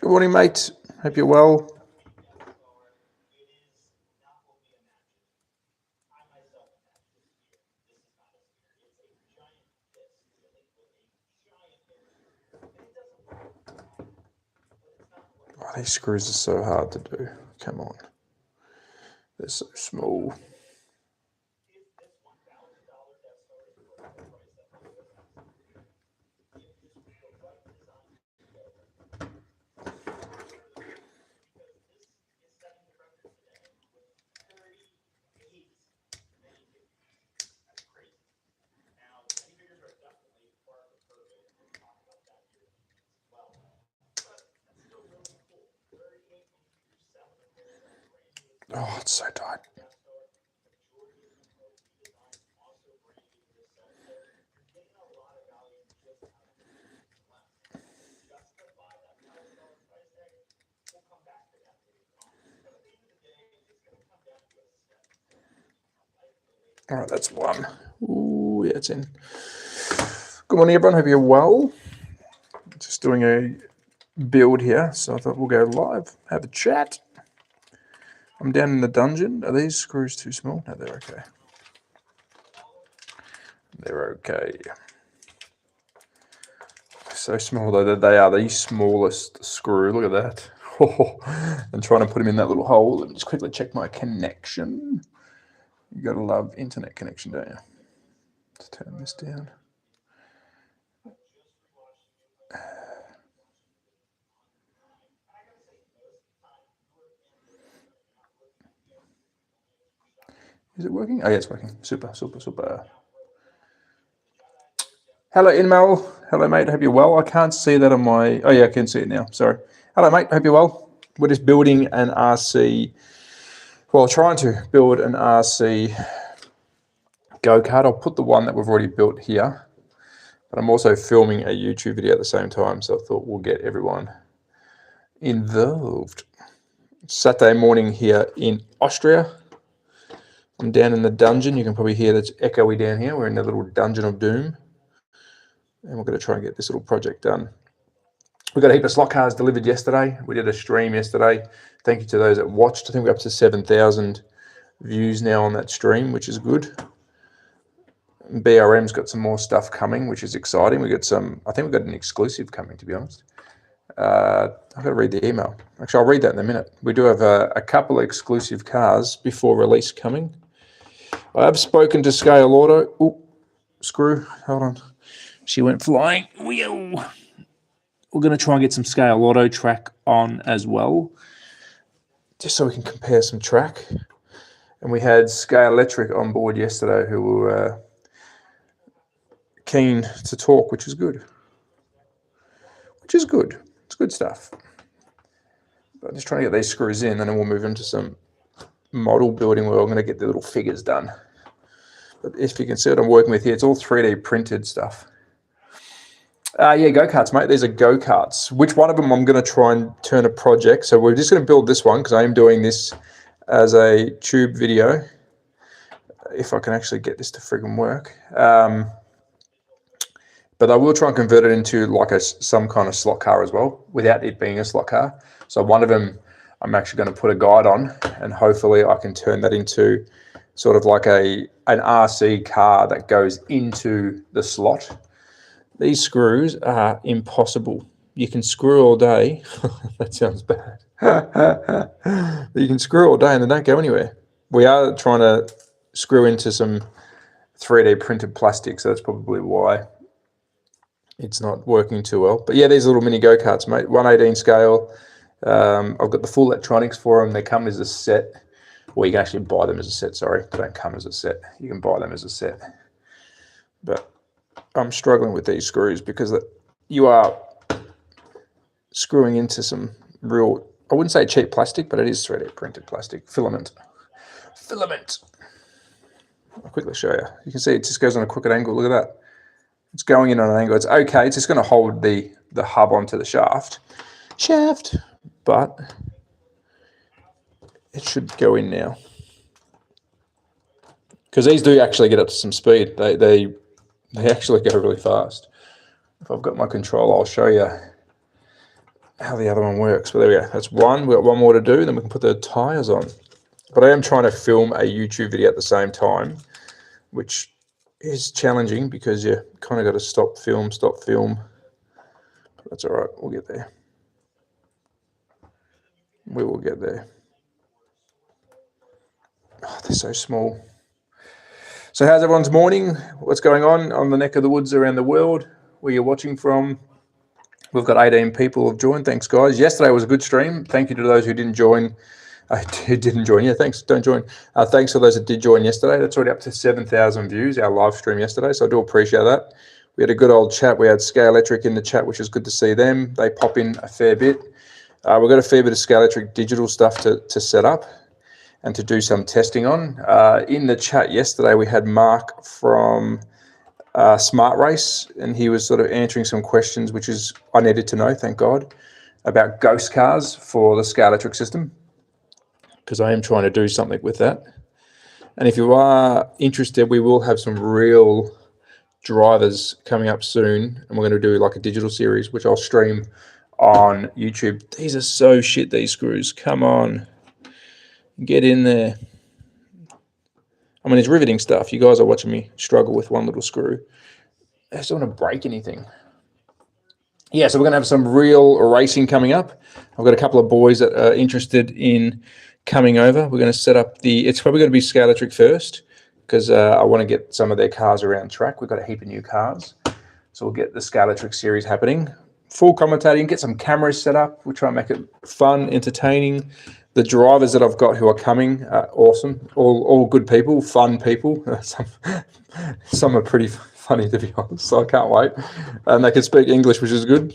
Good morning, mate. Hope you're well. Oh, these screws are so hard to do. Come on. They're so small. Oh, it's so tight. All right, that's one. Ooh, yeah, it's in. Good morning, everyone. Hope you're well. Just doing a build here, so I thought we'll go live, have a chat. I'm down in the dungeon. Are these screws too small? No, they're okay. They're okay. So small though that they are the smallest screw. Look at that. Oh, and trying to put them in that little hole. Let me just quickly check my connection. You gotta love internet connection, don't you? Let's turn this down. Is it working? Oh yeah, it's working. Super, super, super. Hello, Inmal. Hello, mate. Hope you're well. I can't see that on my... Oh yeah, I can see it now. Sorry. Hello, mate. Hope you're well. We're just building an RC... Well, trying to build an RC go-kart. I'll put the one that we've already built here. But I'm also filming a YouTube video at the same time, so I thought we'll get everyone involved. Saturday morning here in Austria. I'm down in the dungeon. You can probably hear that's echoey down here. We're in the little dungeon of doom. And we're going to try and get this little project done. We got a heap of slot cars delivered yesterday. We did a stream yesterday. Thank you to those that watched. I think we're up to 7,000 views now on that stream, which is good. BRM's got some more stuff coming, which is exciting. We got some, I think we've got an exclusive coming, to be honest. I've got to read the email. Actually, I'll read that in a minute. We do have a couple of exclusive cars before release coming. I have spoken to Scale Auto. Oh, screw. Hold on. She went flying. Wheel. We're going to try and get some Scale Auto track on as well, just so we can compare some track. And we had Scale Electric on board yesterday who were keen to talk, which is good. Which is good. It's good stuff. But I'm just trying to get these screws in, and then we'll move into some model building where I'm going to get the little figures done. But if you can see what I'm working with here, it's all 3D printed stuff. Yeah, go-karts, mate. These are go-karts. Which one of them I'm going to try and turn a project. So we're just going to build this one because I am doing this as a tube video. If I can actually get this to friggin' work. But I will try and convert it into like some kind of slot car as well, without it being a slot car. So one of them I'm actually going to put a guide on, and hopefully I can turn that into sort of like an RC car that goes into the slot. These screws are impossible. You can screw all day. That sounds bad. You can screw all day and they don't go anywhere. We are trying to screw into some 3D printed plastic, so that's probably why it's not working too well. But yeah, these little mini go-karts, mate, 1/18 scale. I've got the full electronics for them. They come as a set. Well, you can actually buy them as a set, sorry. They don't come as a set. You can buy them as a set. But I'm struggling with these screws because you are screwing into some real, I wouldn't say cheap plastic, but it is 3D printed plastic. Filament. I'll quickly show you. You can see it just goes on a crooked angle. Look at that. It's going in on an angle. It's okay. It's just going to hold the hub onto the shaft, but it should go in now. Because these do actually get up to some speed. They actually go really fast. If I've got my controller, I'll show you how the other one works. But there we go. That's one. We've got one more to do, then we can put the tires on. But I am trying to film a YouTube video at the same time, which is challenging because you kind of got to stop film. But that's all right. We'll get there. We will get there. Oh, they're so small. So how's everyone's morning? What's going on the neck of the woods around the world? Where you're watching from? We've got 18 people have joined. Thanks, guys. Yesterday was a good stream. Thank you to those who didn't join. Who didn't join? Yeah, thanks. Don't join. Thanks for those that did join yesterday. That's already up to 7,000 views, our live stream yesterday. So I do appreciate that. We had a good old chat. We had Scalextric in the chat, which is good to see them. They pop in a fair bit. We've got a fair bit of Scalextric digital stuff to set up and to do some testing on. In the chat yesterday, we had Mark from Smart Race, and he was sort of answering some questions, which is I needed to know, thank God, about ghost cars for the Scalextric system, because I am trying to do something with that. And if you are interested, we will have some real drivers coming up soon, and we're going to do like a digital series, which I'll stream on YouTube. These are so shit, these screws. Come on. Get in there. I mean, it's riveting stuff. You guys are watching me struggle with one little screw. I just don't want to break anything. Yeah, so we're going to have some real racing coming up. I've got a couple of boys that are interested in coming over. We're going to set up it's probably going to be Scalextric first, because I want to get some of their cars around track. We've got a heap of new cars. So we'll get the Scalextric series happening. Full commentating, get some cameras set up. We'll try and make it fun, entertaining. The drivers that I've got who are coming are awesome. All good people, fun people. Some are pretty funny, to be honest, so I can't wait. And they can speak English, which is good.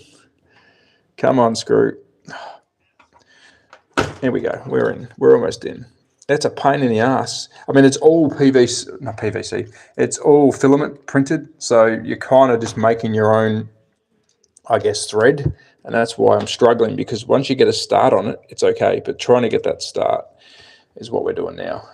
Come on, screw. Here we go. We're in. We're almost in. That's a pain in the ass. I mean, it's all PVC, not PVC. It's all filament printed, so you're kind of just making your own, I guess, thread. And that's why I'm struggling, because once you get a start on it, it's okay. But trying to get that start is what we're doing now.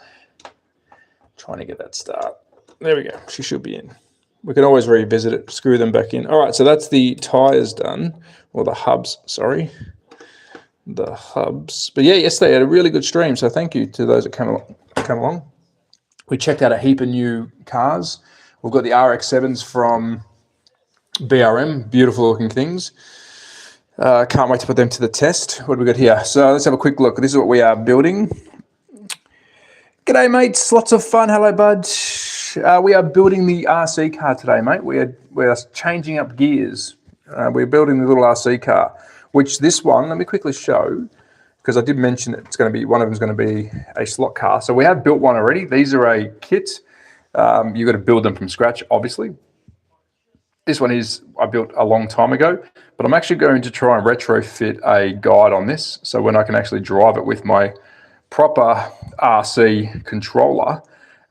Trying to get that start. There we go. She should be in. We can always revisit it, screw them back in. All right, so that's the tires done, or the hubs, sorry. The hubs. But yeah, yesterday I had a really good stream, so thank you to those that come along. We checked out a heap of new cars. We've got the RX-7s from BRM, beautiful looking things. Can't wait to put them to the test. What do we got here? So let's have a quick look. This is what we are building. G'day, mates. Lots of fun. Hello, bud. We are building the RC car today, mate. We're changing up gears. We're building the little RC car, which this one, let me quickly show, because I did mention it's going to be, one of them is going to be a slot car. So we have built one already. These are a kit. You've got to build them from scratch, obviously. This one I built a long time ago, but I'm actually going to try and retrofit a guide on this. So when I can actually drive it with my proper RC controller,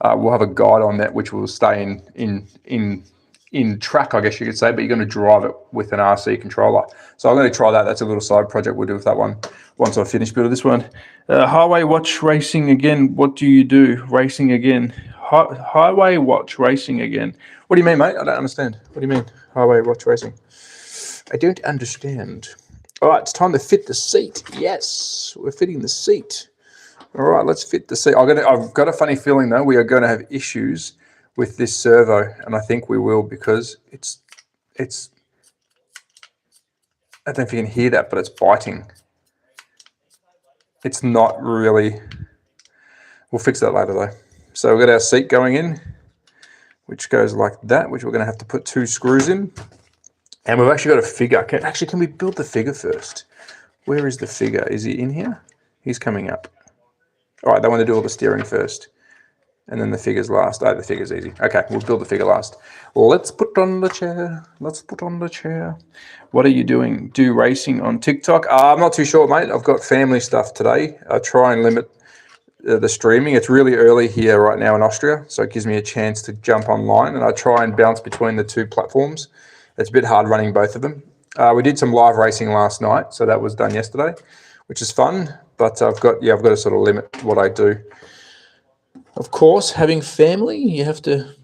we'll have a guide on that, which will stay in track, I guess you could say, but you're going to drive it with an RC controller. So I'm going to try that. That's a little side project we'll do with that one once I finish building this one. Highway Watch Racing again. What do you do? Racing again. Highway Watch Racing again. What do you mean, mate? I don't understand. What do you mean, Highway Watch Racing? I don't understand. All right, it's time to fit the seat. Yes, we're fitting the seat. All right, let's fit the seat. I've got a funny feeling though we are going to have issues with this servo, and I think we will because it's. I don't know if you can hear that, but it's biting. It's not really. We'll fix that later though. So we've got our seat going in, which goes like that, which we're going to have to put 2 screws in. And we've actually got a figure. Can we build the figure first? Where is the figure? Is he in here? He's coming up. All right, they want to do all the steering first. And then the figure's last. Oh, the figure's easy. Okay, we'll build the figure last. Let's put on the chair. Let's put on the chair. What are you doing? Do racing on TikTok? I'm not too sure, mate. I've got family stuff today. I try and limit the streaming. It's really early here right now in Austria, so it gives me a chance to jump online, and I try and bounce between the 2 platforms. It's a bit hard running both of them. We did some live racing last night, so that was done yesterday, which is fun, but I've got to sort of limit what I do. Of course, having family, you have to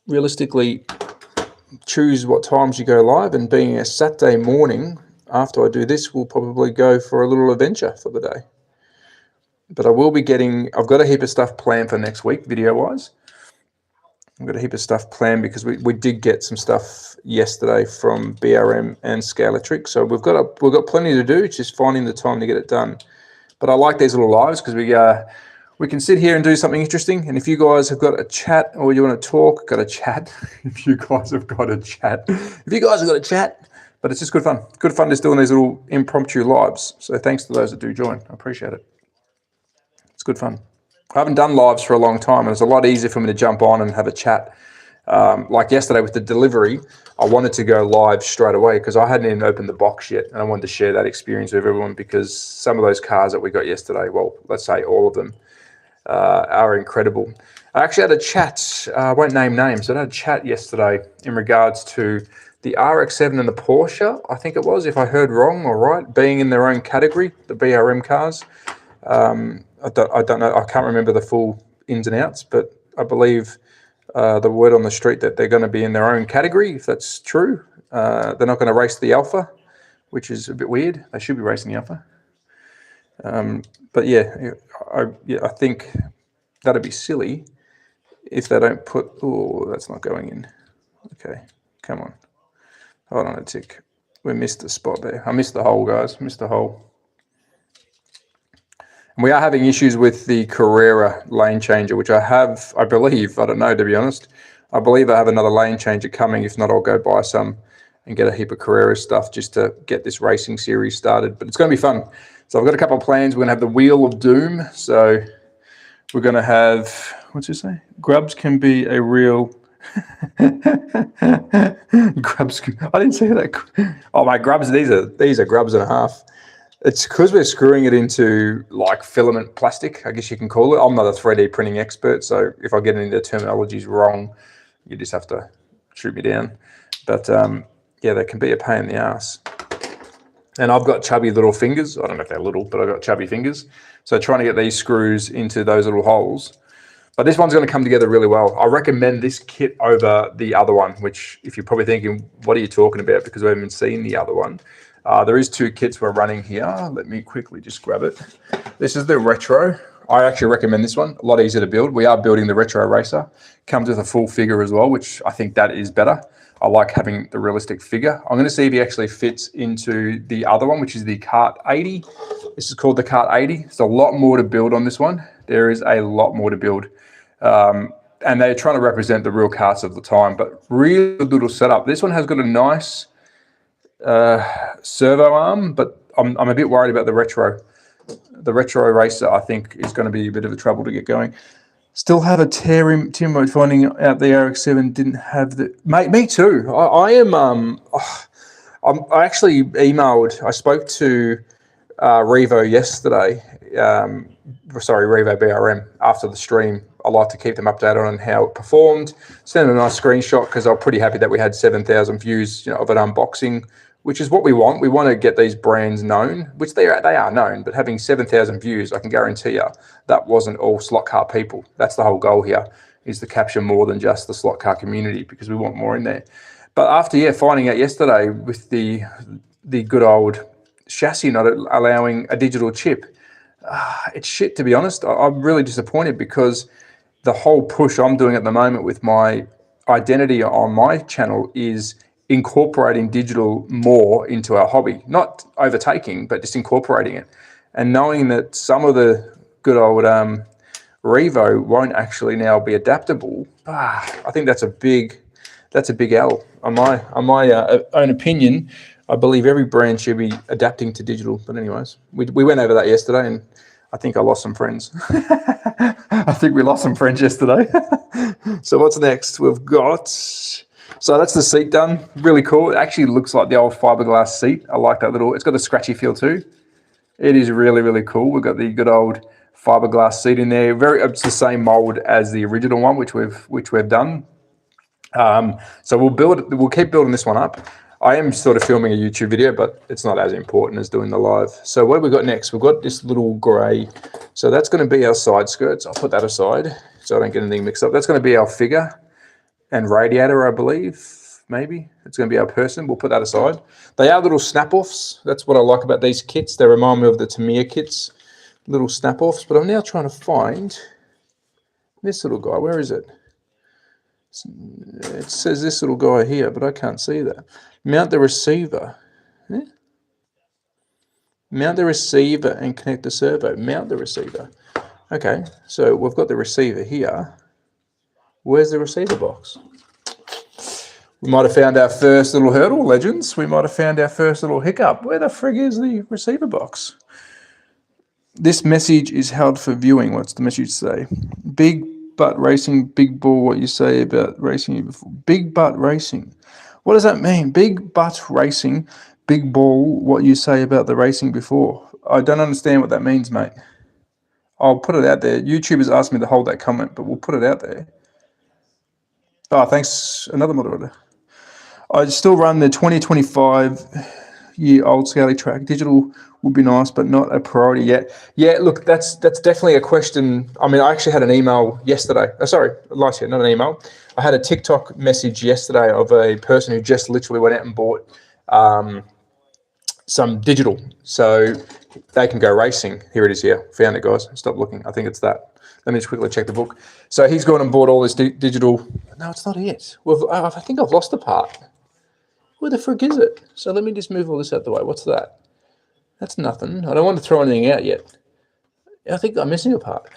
realistically choose what times you go live, and being a Saturday morning, after I do this, we'll probably go for a little adventure for the day. But I will be I've got a heap of stuff planned for next week, video-wise. I've got a heap of stuff planned because we did get some stuff yesterday from BRM and Scalatric. So we've got plenty to do, it's just finding the time to get it done. But I like these little lives because we can sit here and do something interesting. And if you guys have got a chat or you want to talk, got a chat. If you guys have got a chat. But it's just good fun. Good fun just doing these little impromptu lives. So thanks to those that do join. I appreciate it. It's good fun. I haven't done lives for a long time, and it's a lot easier for me to jump on and have a chat. Like yesterday with the delivery, I wanted to go live straight away because I hadn't even opened the box yet, and I wanted to share that experience with everyone because some of those cars that we got yesterday, well, let's say all of them, are incredible. I actually had a chat, I won't name names, but I had a chat yesterday in regards to the RX-7 and the Porsche, I think it was, if I heard wrong or right, being in their own category, the BRM cars. I don't know, I can't remember the full ins and outs, but I believe the word on the street that they're going to be in their own category, if that's true. They're not going to race the Alpha, which is a bit weird. They should be racing the Alpha. But yeah, I think that'd be silly if they don't put, oh, that's not going in. Okay, come on. Hold on a tick. We missed the spot there. I missed the hole, guys. Missed the hole. And we are having issues with the Carrera lane changer, which I believe, I don't know, to be honest. I believe I have another lane changer coming. If not, I'll go buy some and get a heap of Carrera stuff just to get this racing series started. But it's going to be fun. So I've got a couple of plans. We're going to have the Wheel of Doom. So we're going to have, what's it say? Grubs can be a real... Grubs. I didn't say that. Oh my, grubs. These are grubs and a half. It's because we're screwing it into like filament plastic, I guess you can call it. I'm not a 3D printing expert, so if I get any of the terminologies wrong, you just have to shoot me down. But yeah, they can be a pain in the ass. And I've got chubby little fingers. I don't know if they're little, but I've got chubby fingers. So trying to get these screws into those little holes. But this one's going to come together really well. I recommend this kit over the other one, which if you're probably thinking, what are you talking about? Because we haven't seen the other one. There is 2 kits we're running here. Let me quickly just grab it. This is the Retro. I actually recommend this one. A lot easier to build. We are building the Retro Racer. Comes with a full figure as well, which I think that is better. I like having the realistic figure. I'm going to see if he actually fits into the other one, which is the Kart 80. This is called the Kart 80. There's a lot more to build on this one. There is a lot more to build. And they're trying to represent the real karts of the time, but really good little setup. This one has got a nice servo arm, but I'm a bit worried about the Retro. The Retro Racer, I think, is going to be a bit of a trouble to get going. Still have a Tim finding out the RX-7 didn't have the... Mate, me too. I actually emailed, I spoke to Revo yesterday, Revo BRM, after the stream. I like to keep them updated on how it performed. Send a nice screenshot because I'm pretty happy that we had 7,000 views, of an unboxing, which is what we want. We want to get these brands known, which they are known, but having 7,000 views, I can guarantee you that wasn't all slot car people. That's the whole goal here, is to capture more than just the slot car community because we want more in there. But after, finding out yesterday with the good old chassis not allowing a digital chip, it's shit, to be honest. I'm really disappointed because the whole push I'm doing at the moment with my identity on my channel is incorporating digital more into our hobby, not overtaking, but just incorporating it. And knowing that some of the good old Revo won't actually now be adaptable, I think that's a big L. On my own opinion, I believe every brand should be adapting to digital. But anyways, we went over that yesterday, and I think I lost some friends. I think we lost some friends yesterday. So what's next? We've got, so that's the seat done. Really cool. It actually looks like the old fiberglass seat. I like that little, it's got a scratchy feel too. It is really, really cool. We've got the good old fiberglass seat in there. It's the same mold as the original one, which we've done. So we'll keep building this one up. I am sort of filming a YouTube video, but it's not as important as doing the live. So what have we got next? We've got this little grey. So that's going to be our side skirts. I'll put that aside so I don't get anything mixed up. That's going to be our figure and radiator, I believe. Maybe it's going to be our person. We'll put that aside. They are little snap-offs. That's what I like about these kits. They remind me of the Tamiya kits, little snap-offs. But I'm now trying to find this little guy. Where is it? It says this little guy here, but I can't see that. Mount the receiver. Mount the receiver and connect the servo. Mount the receiver. Okay, so we've got the receiver here. Where's the receiver box? We might have found our first little hurdle, legends. We might have found our first little hiccup. Where the frig is the receiver box? This message is held for viewing. What's the message say? Big butt racing, big ball, what you say about racing before. Big butt racing. What does that mean? Big butt racing, big ball, what you say about the racing before. I don't understand what that means, mate. I'll put it out there. YouTube has asked me to hold that comment, but we'll put it out there. Oh, thanks. Another moderator. I still run the 2025-year-old Scally track. Digital would be nice, but not a priority yet. Yeah, look, that's definitely a question. I mean, I actually had an email yesterday. Sorry, not an email. I had a TikTok message yesterday of a person who just literally went out and bought some digital, so they can go racing. Here it is here. Found it, guys. Stop looking. I think it's that. Let me just quickly check the book. So he's gone and bought all this digital. No, it's not it. I think I've lost the part. Where the frick is it? So let me just move all this out the way. What's that? That's nothing. I don't want to throw anything out yet. I think I'm missing a part.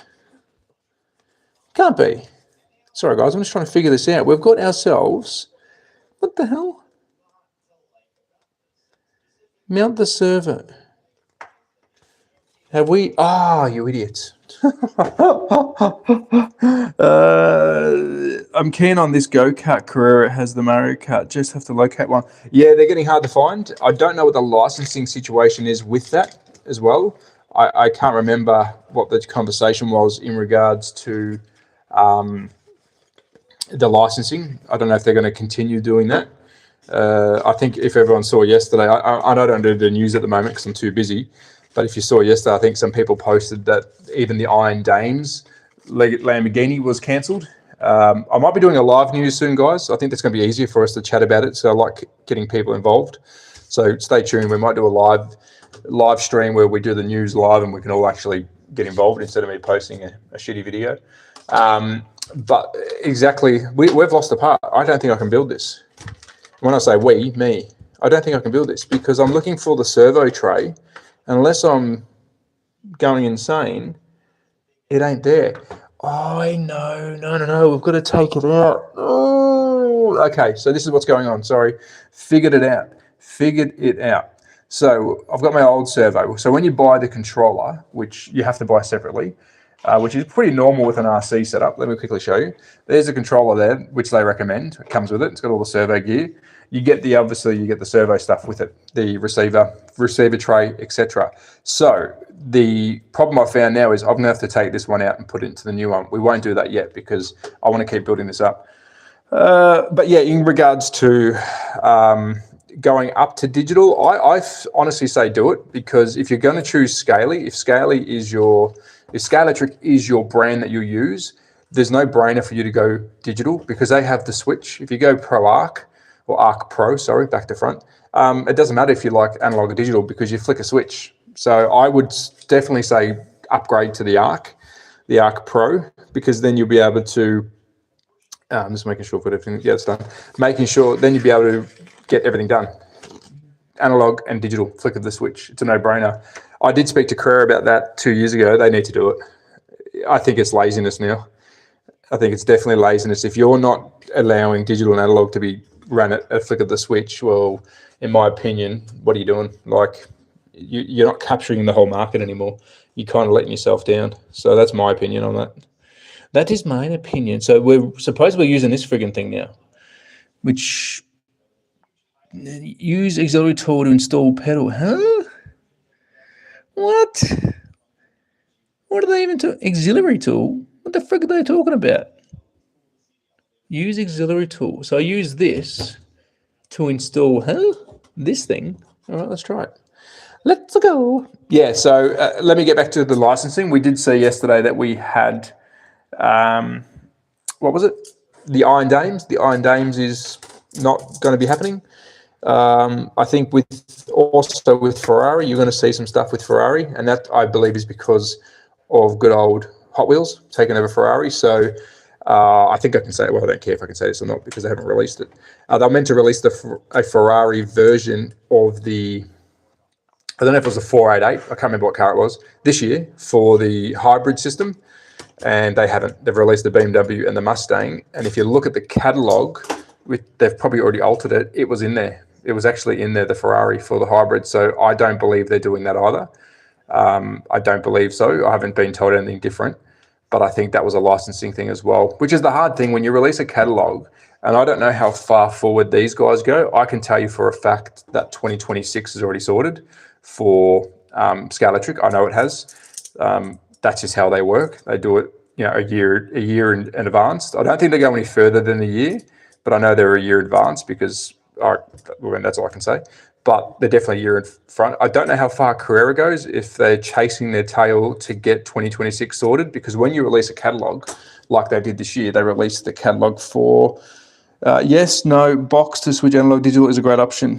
Can't be. Sorry, guys. I'm just trying to figure this out. We've got ourselves... What the hell? Mount the servo. Have we... Ah, you idiots. I'm keen on this go-kart Carrera. It has the Mario Kart. Just have to locate one. Yeah, they're getting hard to find. I don't know what the licensing situation is with that as well. I can't remember what the conversation was in regards to the licensing. I don't know if they're going to continue doing that. I think if everyone saw yesterday, I don't do the news at the moment because I'm too busy. But if you saw yesterday, I think some people posted that even the Iron Dames Lamborghini was cancelled. I might be doing a live news soon, guys. I think that's going to be easier for us to chat about it. So I like getting people involved. So stay tuned. We might do a live stream where we do the news live and we can all actually get involved instead of me posting a shitty video. But exactly, we've lost the part. I don't think I can build this. When I say we, me, I don't think I can build this because I'm looking for the servo tray. Unless I'm going insane, it ain't there. Oh, no. We've got to take it out. Oh, okay. So this is what's going on. Sorry. Figured it out. So I've got my old servo. So when you buy the controller, which you have to buy separately, which is pretty normal with an RC setup. Let me quickly show you. There's a controller there, which they recommend. It comes with it. It's got all the servo gear. You get obviously you get the servo stuff with it, the receiver tray, etc. So the problem I found now is I'm gonna have to take this one out and put it into the new one. We won't do that yet because I want to keep building this up. But yeah, in regards to going up to digital, I honestly say do it because if you're going to choose Scaly, if Scalextric is your brand that you use, there's no brainer for you to go digital because they have the switch. If you go Pro Arc or Arc Pro, sorry, back to front, it doesn't matter if you like analog or digital because you flick a switch. So I would definitely say upgrade to the Arc Pro, because then you'll be able to, I'm just making sure I've got everything, yeah, it's done. Making sure, then you'll be able to get everything done. Analog and digital, flick of the switch. It's a no-brainer. I did speak to Carrera about that 2 years ago. They need to do it. I think it's laziness now. I think it's definitely laziness. If you're not allowing digital and analog to be run at a flick of the switch, well, in my opinion, what are you doing? Like, you're not capturing the whole market anymore. You're kind of letting yourself down. So that's my opinion on that. That is my opinion. So we're using this friggin' thing now, which use auxiliary tool to install pedal. Huh? What? What are they even talking? Auxiliary tool? What the frick are they talking about? Use auxiliary tool. So I use this to install, this thing. All right, let's try it. Let's go. Yeah, so let me get back to the licensing. We did see yesterday that we had, what was it? The Iron Dames. The Iron Dames is not going to be happening. I think with Ferrari, you're going to see some stuff with Ferrari, and that I believe is because of good old Hot Wheels taking over Ferrari. So I think I can say, well, I don't care if I can say this or not because they haven't released it. They're meant to release a Ferrari version of the, I don't know if it was a 488, I can't remember what car it was, this year for the hybrid system, and they haven't. They've released the BMW and the Mustang, and if you look at the catalogue, they've probably already altered it. It was in there. It was actually in there, the Ferrari for the hybrid. So I don't believe they're doing that either. I don't believe so. I haven't been told anything different, but I think that was a licensing thing as well, which is the hard thing when you release a catalogue. And I don't know how far forward these guys go. I can tell you for a fact that 2026 is already sorted for Scalextric. I know it has. That's just how they work. They do it, a year in advance. I don't think they go any further than a year, but I know they're a year advanced because that's all I can say. But they're definitely a year in front. I don't know how far Carrera goes, if they're chasing their tail to get 2026 sorted, because when you release a catalogue like they did this year, they released the catalogue for yes, no, box to switch analog digital is a great option.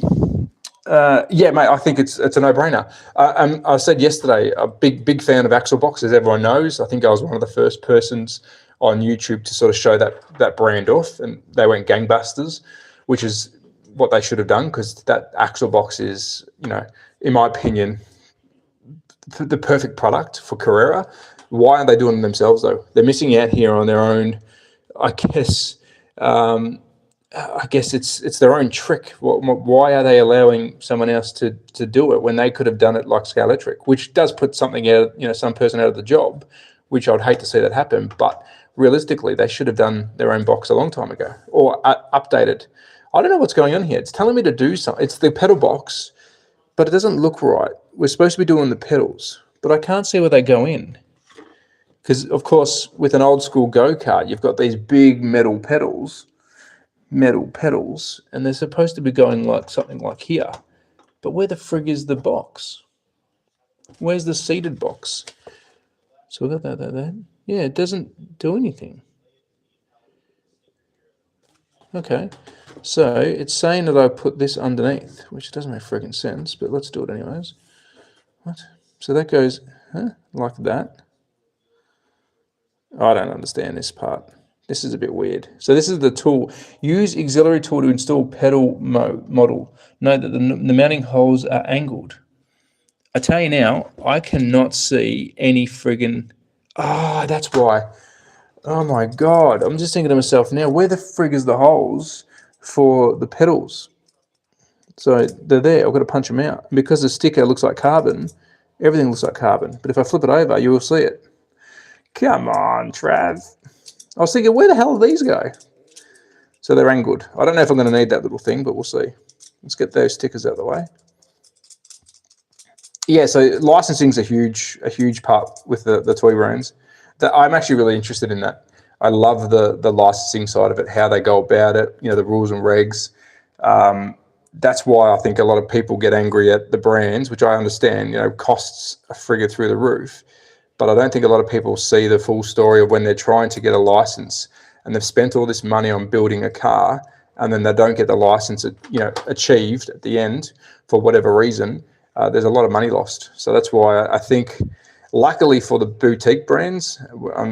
Yeah, mate, I think it's a no-brainer. I said yesterday, a big fan of Axle Box, as everyone knows. I think I was one of the first persons on YouTube to sort of show that brand off, and they went gangbusters, which is what they should have done, because that Axle Box is, in my opinion, the perfect product for Carrera. Why aren't they doing it themselves, though? They're missing out here on their own, I guess. I guess it's their own trick. Why are they allowing someone else to do it when they could have done it like Scalextric, which does put something out, some person out of the job, which I'd hate to see that happen. But realistically, they should have done their own box a long time ago, or updated. I don't know what's going on here. It's telling me to do something. It's the pedal box, but it doesn't look right. We're supposed to be doing the pedals, but I can't see where they go in. Because, of course, with an old school go-kart, you've got these big metal pedals, and they're supposed to be going like something like here. But where the frig is the box? Where's the seated box? So we got that. Yeah, it doesn't do anything. Okay, so it's saying that I put this underneath, which doesn't make friggin' sense, but let's do it anyways. What? So that goes, like that. I don't understand this part. This is a bit weird. So this is the tool. Use auxiliary tool to install pedal model. Note that the mounting holes are angled. I tell you now, I cannot see any friggin'... that's why. Oh my God. I'm just thinking to myself now, where the frig is the holes for the pedals? So they're there. I've got to punch them out. And because the sticker looks like carbon, everything looks like carbon. But if I flip it over, you will see it. Come on, Trav. I was thinking, where the hell do these go? So they're angled. I don't know if I'm going to need that little thing, but we'll see. Let's get those stickers out of the way. Yeah, so licensing is a huge part with the toy brands. I'm actually really interested in that. I love the licensing side of it, how they go about it, the rules and regs. That's why I think a lot of people get angry at the brands, which I understand, costs are friggin' through the roof. But I don't think a lot of people see the full story of when they're trying to get a license and they've spent all this money on building a car and then they don't get the license, achieved at the end for whatever reason. There's a lot of money lost. So that's why I think Luckily for the boutique brands,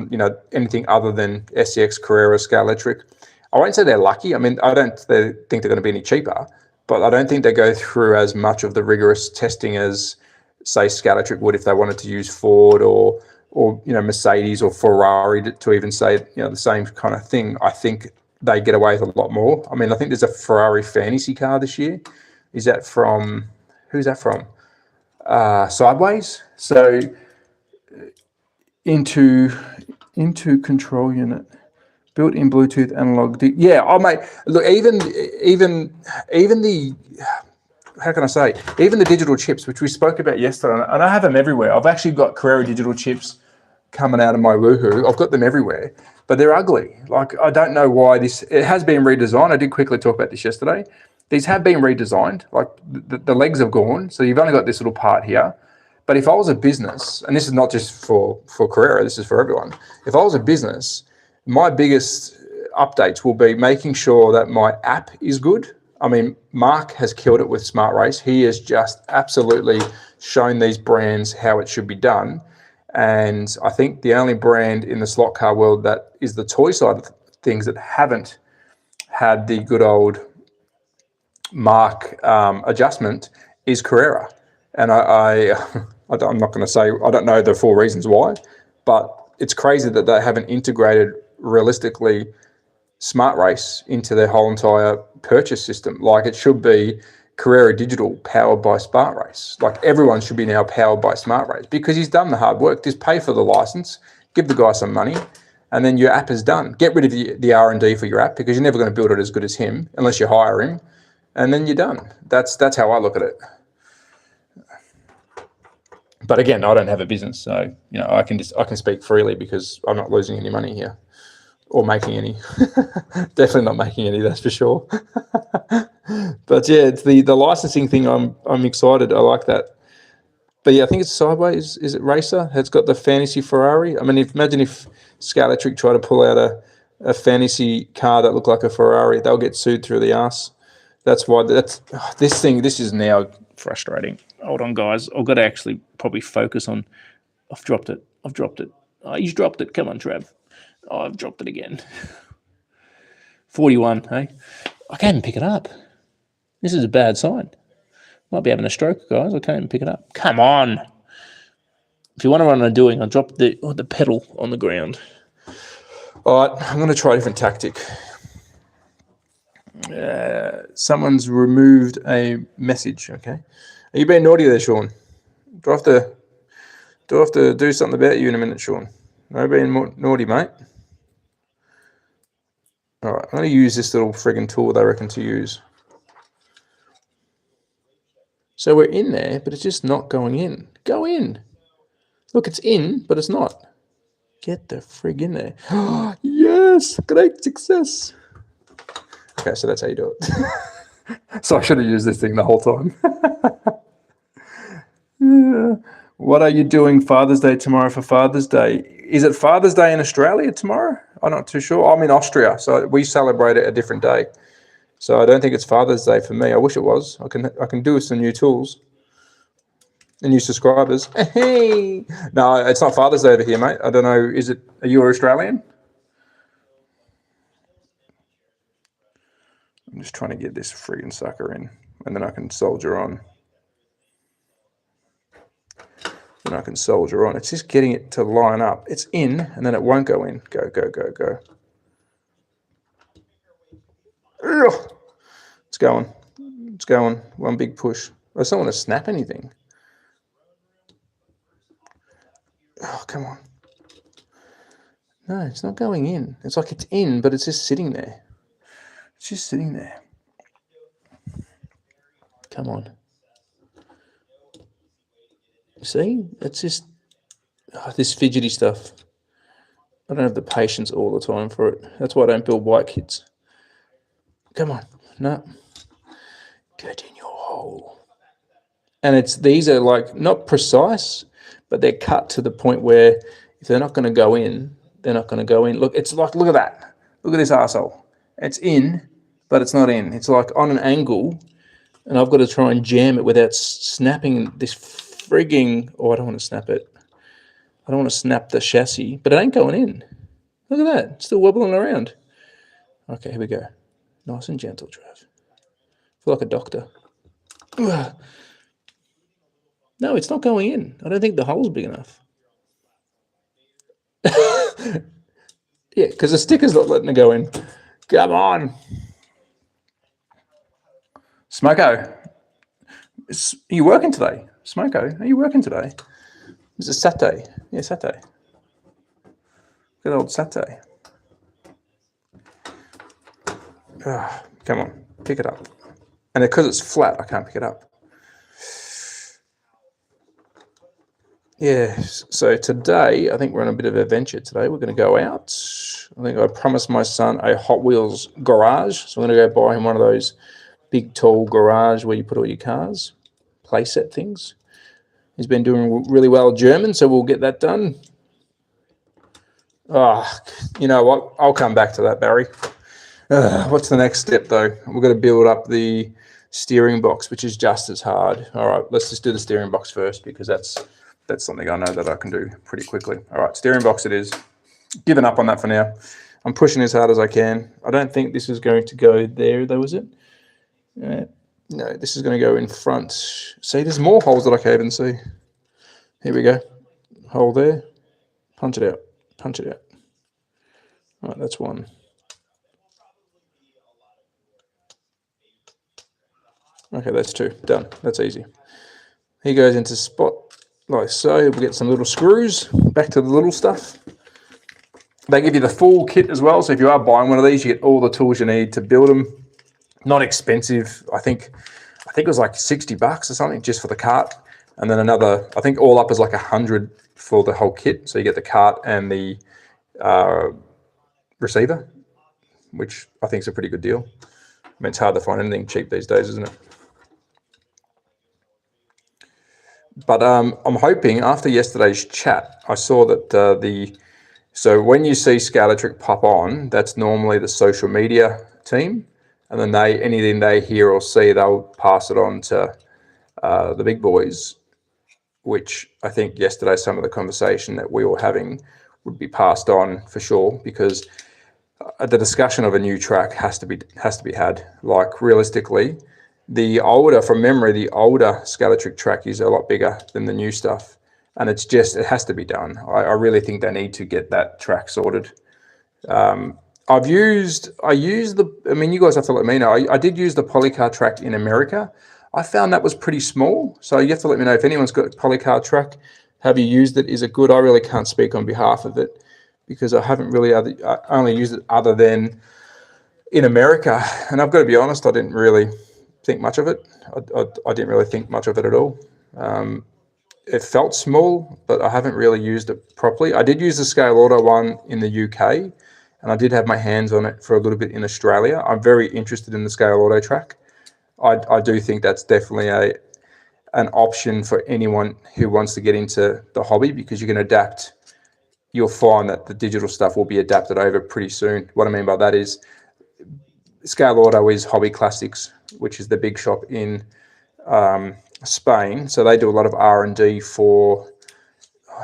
you know, anything other than SCX, Carrera, Scalextric, I won't say they're lucky. I mean, I don't think they're going to be any cheaper, but I don't think they go through as much of the rigorous testing as, say, Scalextric would if they wanted to use Ford or you know, Mercedes or Ferrari to even say, you know, the same kind of thing. I think they get away with a lot more. I mean, I think there's a Ferrari fantasy car this year. Is that from, who's that from? Sideways. So into control unit, built-in Bluetooth analog. Yeah, oh mate, look, even the, how can I say, even the digital chips, which we spoke about yesterday, and I have them everywhere. I've actually got Carrera digital chips coming out of my Woohoo. I've got them everywhere, but they're ugly. Like, I don't know why it has been redesigned. I did quickly talk about this yesterday. These have been redesigned. Like, the legs have gone, so you've only got this little part here. But if I was a business, and this is not just for Carrera, this is for everyone. If I was a business, my biggest updates will be making sure that my app is good. I mean, Mark has killed it with Smart Race. He has just absolutely shown these brands how it should be done. And I think the only brand in the slot car world that is the toy side of things that haven't had the good old Mark adjustment is Carrera. And I'm not going to say, I don't know the full reasons why, but it's crazy that they haven't integrated realistically Smart Race into their whole entire purchase system. Like, it should be Carrera Digital powered by Smart Race. Like, everyone should be now powered by Smart Race because he's done the hard work. Just pay for the license, give the guy some money, and then your app is done. Get rid of the R&D for your app because you're never going to build it as good as him unless you hire him, and then you're done. That's how I look at it. But again, I don't have a business, so you know, I can speak freely because I'm not losing any money here or making any. Definitely not making any, that's for sure. But yeah, it's the licensing thing. I'm excited. I like that. But yeah, I think it's Sideways. Is it Racer? It's got the fantasy Ferrari. I mean, imagine if Scalextric tried to pull out a fantasy car that looked like a Ferrari, they'll get sued through the arse. That's why this is now frustrating. Hold on, guys. I've got to actually probably focus on. I've dropped it. Oh, he's dropped it. Come on, Trav. Oh, I've dropped it again. 41, hey? I can't even pick it up. This is a bad sign. Might be having a stroke, guys. I can't even pick it up. Come on. If you wonder what I'm doing, I'll drop the pedal on the ground. All right, I'm going to try a different tactic. Someone's removed a message, okay? Are you being naughty there, Sean? Do I have to do something about you in a minute, Sean? No being naughty, mate. All right, I'm going to use this little friggin' tool they reckon to use. So we're in there, but it's just not going in. Go in. Look, it's in, but it's not. Get the frig in there. Oh, yes, great success. Okay, so that's how you do it. So I should have used this thing the whole time. Yeah. What are you doing Father's Day tomorrow for Father's Day? Is it Father's Day in Australia tomorrow? I'm not too sure. I'm in Austria, so we celebrate it a different day. So I don't think it's Father's Day for me. I wish it was. I can do with some new tools and new subscribers. Hey, no, it's not Father's Day over here, mate. I don't know. Are you Australian? I'm just trying to get this friggin' sucker in, and then I can soldier on. It's just getting it to line up. It's in, and then it won't go in. Go, go, go, go. Ugh. It's going. It's going. One big push. I just don't want to snap anything. Oh, come on. No, it's not going in. It's like it's in, but it's just sitting there. It's just sitting there. Come on. See? It's just this fidgety stuff. I don't have the patience all the time for it. That's why I don't build white kids. Come on. No. Get in your hole. And these are like not precise, but they're cut to the point where if they're not going to go in, they're not going to go in. Look, it's like, look at that. Look at this arsehole. It's in, but it's not in. It's like on an angle, and I've got to try and jam it without snapping this frigging, oh, I don't want to snap it. I don't want to snap the chassis, but it ain't going in. Look at that. It's still wobbling around. Okay, here we go. Nice and gentle, Trav. Feel like a doctor. Ugh. No, it's not going in. I don't think the hole's big enough. Yeah, because the sticker's not letting it go in. Come on. Smoko. Are you working today? Smoko, are you working today? Is it Saturday? Yeah, Saturday. Good old Saturday. Come on, pick it up. And because it's flat, I can't pick it up. Yeah, so today, I think we're on a bit of an adventure today. We're going to go out. I think I promised my son a Hot Wheels garage. So I'm going to go buy him one of those big, tall garage where you put all your cars, playset things. He's been doing really well German, so we'll get that done. You know what? I'll come back to that, Barry. What's the next step, though? We've got to build up the steering box, which is just as hard. All right, let's just do the steering box first because that's something I know that I can do pretty quickly. All right, steering box it is. Given up on that for now. I'm pushing as hard as I can. I don't think this is going to go there, though, is it? No, this is going to go in front. See, there's more holes that I can't even see. Here we go. Hole there. Punch it out. Punch it out. All right, that's one. Okay, that's two. Done. That's easy. He goes into spot like so. We'll get some little screws. Back to the little stuff. They give you the full kit as well. So if you are buying one of these, you get all the tools you need to build them. Not expensive. I think it was like $60 or something just for the cart. And then another, I think all up is like $100 for the whole kit. So you get the cart and the receiver, which I think is a pretty good deal. I mean, it's hard to find anything cheap these days, isn't it? But I'm hoping after yesterday's chat, I saw that so when you see Scalatric pop on, that's normally the social media team. And then anything they hear or see, they'll pass it on to the big boys, which I think yesterday some of the conversation that we were having would be passed on for sure, because the discussion of a new track has to be had. Like realistically, from memory, the older Scalatric track is a lot bigger than the new stuff. And it has to be done. I really think they need to get that track sorted. I mean, you guys have to let me know. I did use the Polycar track in America. I found that was pretty small. So you have to let me know if anyone's got a Polycar track. Have you used it? Is it good? I really can't speak on behalf of it because I haven't really, I only used it other than in America. And I've got to be honest, I didn't really think much of it. I didn't really think much of it at all. It felt small, but I haven't really used it properly. I did use the Scale Auto one in the UK, and I did have my hands on it for a little bit in Australia. I'm very interested in the Scale Auto track. I do think that's definitely an option for anyone who wants to get into the hobby, because you can adapt. You'll find that the digital stuff will be adapted over pretty soon. What I mean by that is Scale Auto is Hobby Classics, which is the big shop in Spain. So they do a lot of R&D for,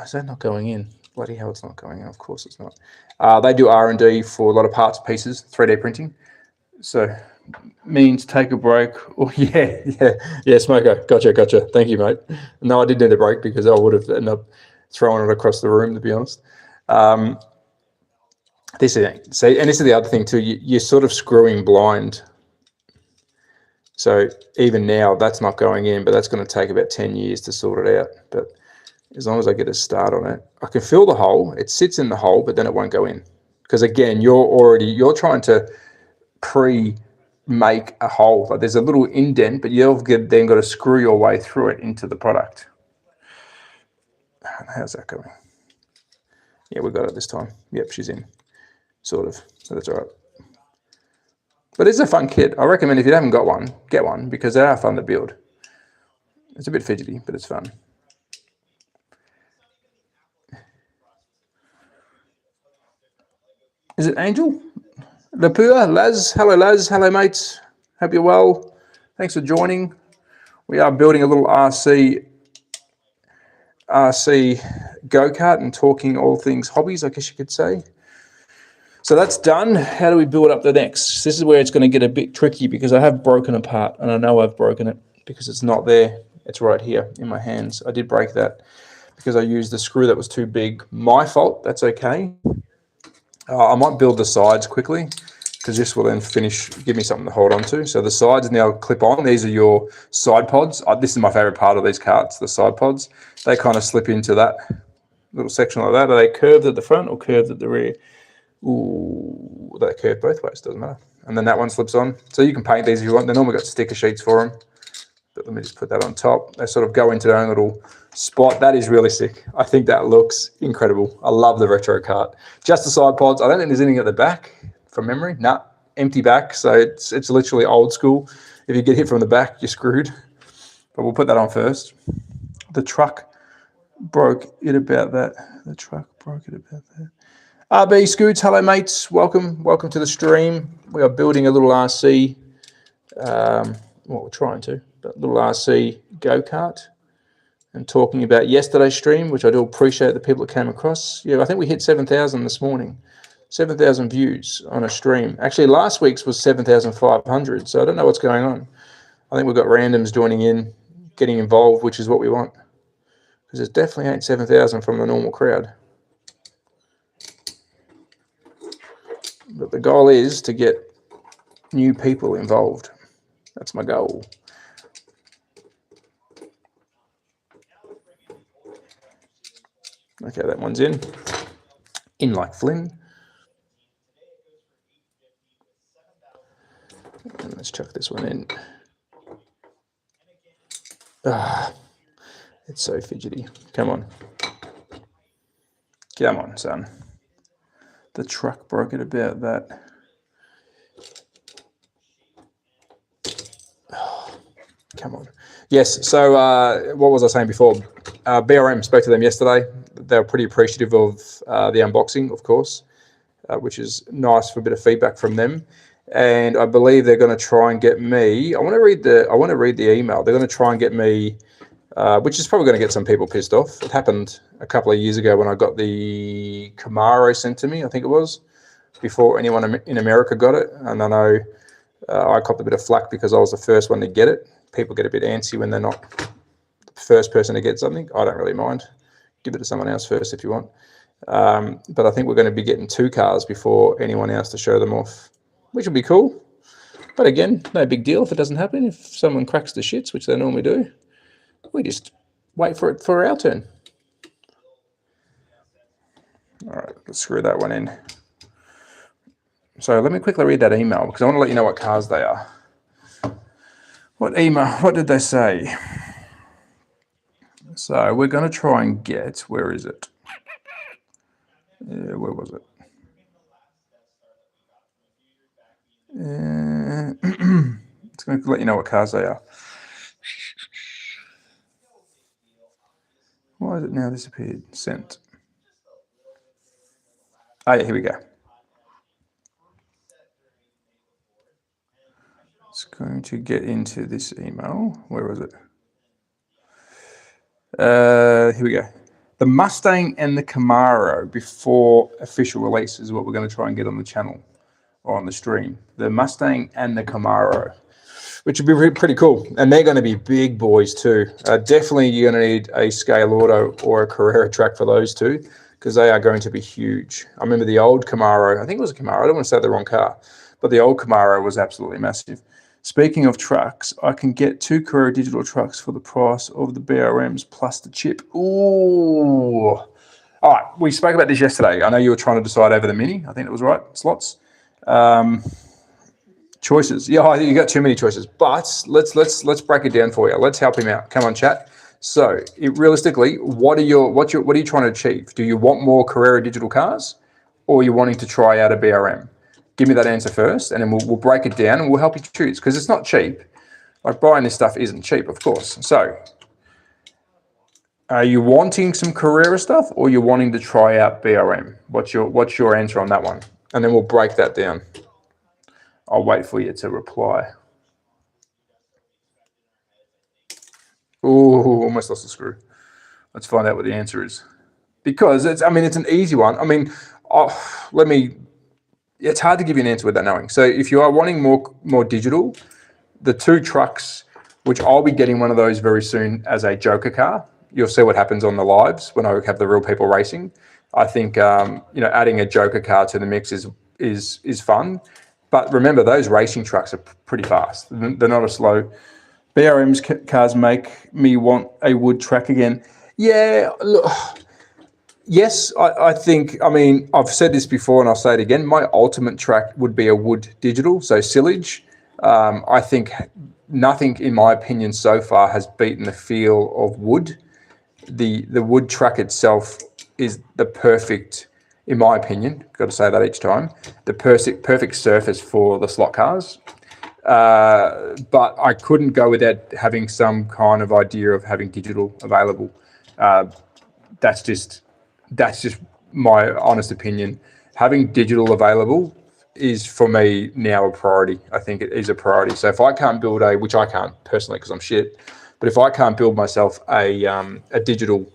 is that not going in? Bloody hell, it's not going in. Of course it's not. They do R&D for a lot of parts, pieces, 3D printing. So means take a break. Oh, yeah, Smoko. Gotcha. Thank you, mate. No, I did need a break because I would have ended up throwing it across the room, to be honest. This is the other thing too. You're sort of screwing blind. So even now, that's not going in, but that's going to take about 10 years to sort it out. But as long as I get a start on it, I can fill the hole. It sits in the hole, but then it won't go in. Because again, you're trying to pre-make a hole. Like there's a little indent, but you've then got to screw your way through it into the product. How's that going? Yeah, we got it this time. Yep, she's in, sort of. So that's all right. But it's a fun kit. I recommend if you haven't got one, get one, because they are fun to build. It's a bit fidgety, but it's fun. Is it Angel? Lapua, Laz, hello mates. Hope you're well. Thanks for joining. We are building a little RC go-kart and talking all things hobbies, I guess you could say. So that's done. How do we build up the next? This is where it's going to get a bit tricky because I have broken a part, and I know I've broken it because it's not there. It's right here in my hands. I did break that because I used the screw that was too big. My fault. That's okay. I might build the sides quickly because this will then give me something to hold on to. So the sides now clip on. These are your side pods. This is my favorite part of these carts, the side pods. They kind of slip into that little section like that. Are they curved at the front or curved at the rear? Ooh, they curve both ways, doesn't matter. And then that one slips on. So you can paint these if you want. They normally got sticker sheets for them. But let me just put that on top. They sort of go into their own little spot. That is really sick. I think that looks incredible. I love the retro cart. Just the side pods. I don't think there's anything at the back from memory. Nah, empty back. So it's literally old school. If you get hit from the back, you're screwed. But we'll put that on first. The truck broke it about that. The truck broke it about that. RB Scoots, hello mates, welcome to the stream. We are building a little RC, well we're trying to, but a little RC go-kart and talking about yesterday's stream, which I do appreciate the people that came across. Yeah, I think we hit 7,000 this morning, 7,000 views on a stream. Actually last week's was 7,500, so I don't know what's going on. I think we've got randoms joining in, getting involved, which is what we want. Because it definitely ain't 7,000 from the normal crowd. But the goal is to get new people involved. That's my goal. Okay, that one's in. In like Flynn. And let's chuck this one in. Ah, it's so fidgety. Come on. Come on, son. The truck broke it about that. Oh, come on. Yes, so what was I saying before? BRM, spoke to them yesterday. They were pretty appreciative of the unboxing, of course, which is nice for a bit of feedback from them. And I believe they're going to try and get me. I want to read the email. They're going to try and get me, which is probably going to get some people pissed off. It happened a couple of years ago when I got the Camaro sent to me, I think it was, before anyone in America got it. And I know I copped a bit of flack because I was the first one to get it. People get a bit antsy when they're not the first person to get something. I don't really mind. Give it to someone else first if you want. But I think we're going to be getting 2 cars before anyone else to show them off, which will be cool. But again, no big deal if it doesn't happen. If someone cracks the shits, which they normally do, we just wait for it for our turn. All right, let's screw that one in. So let me quickly read that email because I want to let you know what cars they are. What email? What did they say? So we're going to try and get, where is it? Where was it? It's going to let you know what cars they are. Why has it now disappeared? Sent. Oh yeah, here we go. It's going to get into this email. Where was it? Here we go. The Mustang and the Camaro before official release is what we're going to try and get on the channel or on the stream. The Mustang and the Camaro, which would be pretty cool. And they're going to be big boys too. Definitely you're going to need a Scale Auto or a Carrera track for those two because they are going to be huge. I remember the old Camaro. I think it was a Camaro. I don't want to say the wrong car, but the old Camaro was absolutely massive. Speaking of trucks, I can get 2 Carrera digital trucks for the price of the BRMs plus the chip. Ooh. All right, we spoke about this yesterday. I know you were trying to decide over the Mini. I think it was right, slots. Choices. Yeah, I think you got too many choices. But let's break it down for you. Let's help him out. Come on, chat. So, realistically, what are you trying to achieve? Do you want more Carrera digital cars, or are you wanting to try out a BRM? Give me that answer first, and then we'll break it down and we'll help you choose because it's not cheap. Like buying this stuff isn't cheap, of course. So, are you wanting some Carrera stuff, or are you wanting to try out BRM? What's your answer on that one? And then we'll break that down. I'll wait for you to reply. Ooh, almost lost the screw. Let's find out what the answer is. because it's an easy one. I mean, it's hard to give you an answer without knowing. So if you are wanting more digital, the two trucks, which I'll be getting one of those very soon as a joker car. You'll see what happens on the lives when I have the real people racing. I think adding a joker car to the mix is fun. But remember, those racing trucks are pretty fast. They're not as slow. BRM's cars make me want a wood track again. Yeah, look. Yes, I think, I've said this before and I'll say it again. My ultimate track would be a wood digital, so silage. I think nothing, in my opinion, so far has beaten the feel of wood. The wood track itself is the perfect, in my opinion, got to say that each time, the perfect surface for the slot cars. But I couldn't go without having some kind of idea of having digital available. That's just my honest opinion. Having digital available is, for me, now a priority. I think it is a priority. So if I can't build which I can't personally because I'm shit, but if I can't build myself a digital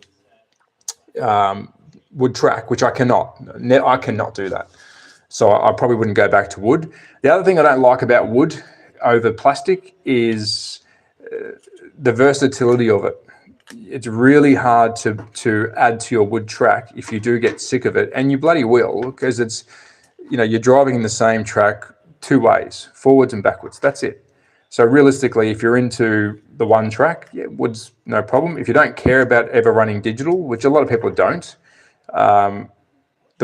wood track, which I cannot do that. So I probably wouldn't go back to wood. The other thing I don't like about wood over plastic is the versatility of it. It's really hard to add to your wood track if you do get sick of it, and you bloody will, because it's, you're driving in the same track two ways, forwards and backwards. That's it. So realistically, if you're into the one track, yeah, wood's no problem. If you don't care about ever running digital, which a lot of people don't, the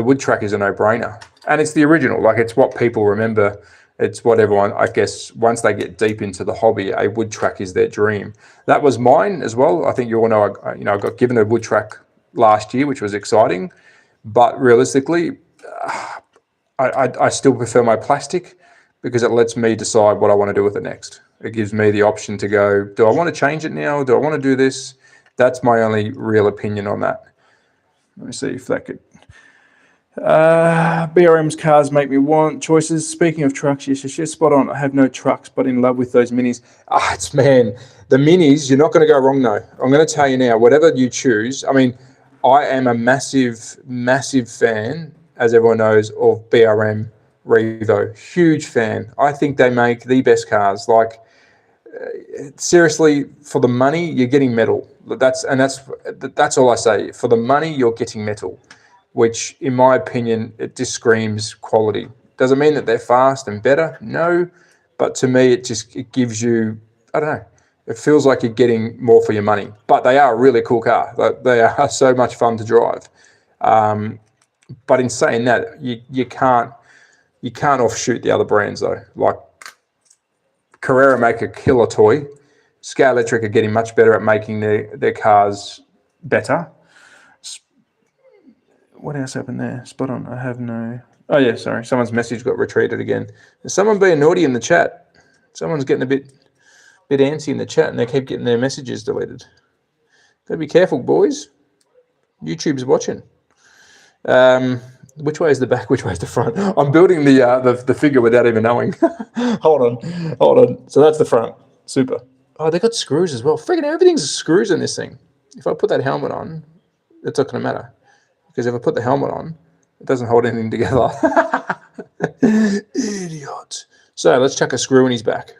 wood track is a no-brainer. And it's the original, like it's what people remember. It's what everyone, I guess, once they get deep into the hobby, a wood track is their dream. That was mine as well. I think you all know, I got given a wood track last year, which was exciting. But realistically, I still prefer my plastic because it lets me decide what I want to do with it next. It gives me the option to go, do I want to change it now? Do I want to do this? That's my only real opinion on that. Let me see if that could... BRM's cars make me want choices. Speaking of trucks, yes, spot on. I have no trucks, but in love with those minis. The minis, you're not going to go wrong though. I'm going to tell you now, whatever you choose. I am a massive fan, as everyone knows, of BRM Revo. Huge fan. I think they make the best cars. Like, seriously, for the money, you're getting metal. That's all I say. For the money, you're getting metal, which, in my opinion, it just screams quality. Does it mean that they're fast and better? No, but to me, it gives you, I don't know, it feels like you're getting more for your money. But they are a really cool car. They are so much fun to drive. But in saying that, you can't offshoot the other brands though. Like Carrera make a killer toy. Scale Electric are getting much better at making their cars better. What else happened there? Spot on. I have no... Oh, yeah, sorry. Someone's message got retweeted again. There's someone being naughty in the chat. Someone's getting a bit antsy in the chat, and they keep getting their messages deleted. Got to be careful, boys. YouTube's watching. Which way is the back? Which way is the front? I'm building the figure without even knowing. Hold on. So that's the front. Super. Oh, they got screws as well. Freaking everything's screws in this thing. If I put that helmet on, it's not going to matter. Because if I put the helmet on, it doesn't hold anything together. Idiot. So let's chuck a screw in his back.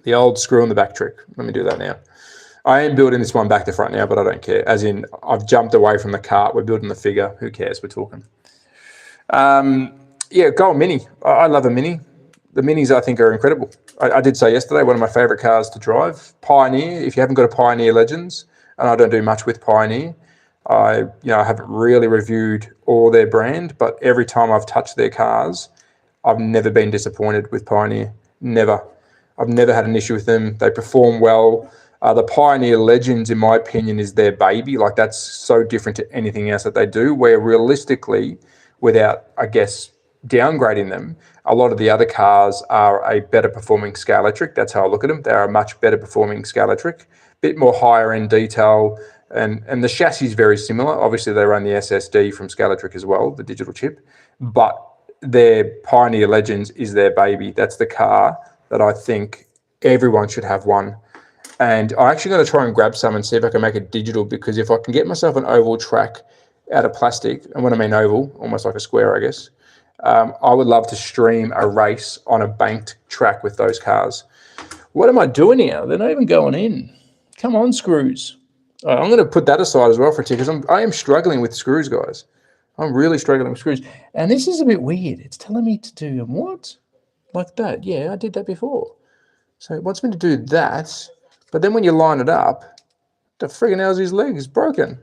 The old screw in the back trick. Let me do that now. I am building this one back to front now, but I don't care. As in, I've jumped away from the cart. We're building the figure. Who cares? We're talking. Yeah, go Mini. I love a Mini. The Minis, I think, are incredible. I did say yesterday, one of my favourite cars to drive. Pioneer. If you haven't got a Pioneer Legends, and I don't do much with Pioneer, I haven't really reviewed all their brand, but every time I've touched their cars, I've never been disappointed with Pioneer. Never. I've never had an issue with them. They perform well. The Pioneer Legends, in my opinion, is their baby. Like, that's so different to anything else that they do, where realistically, without, I guess, downgrading them, a lot of the other cars are a better performing Scale Electric. That's how I look at them. They are a much better performing Scale Electric, bit more higher end detail. And the chassis is very similar. Obviously, they run the SSD from Scale Electric as well, the digital chip. But their Pioneer Legends is their baby. That's the car that I think everyone should have one. And I'm actually going to try and grab some and see if I can make it digital, because if I can get myself an oval track out of plastic, and when I mean oval, almost like a square, I guess, I would love to stream a race on a banked track with those cars. What am I doing here? They're not even going in. Come on, screws. I'm going to put that aside as well for a tick, because I am struggling with screws, guys. I'm really struggling with screws. And this is a bit weird. It's telling me to do what? Like that. Yeah, I did that before. So it wants me to do that. But then when you line it up, the friggin' hell's his leg is broken.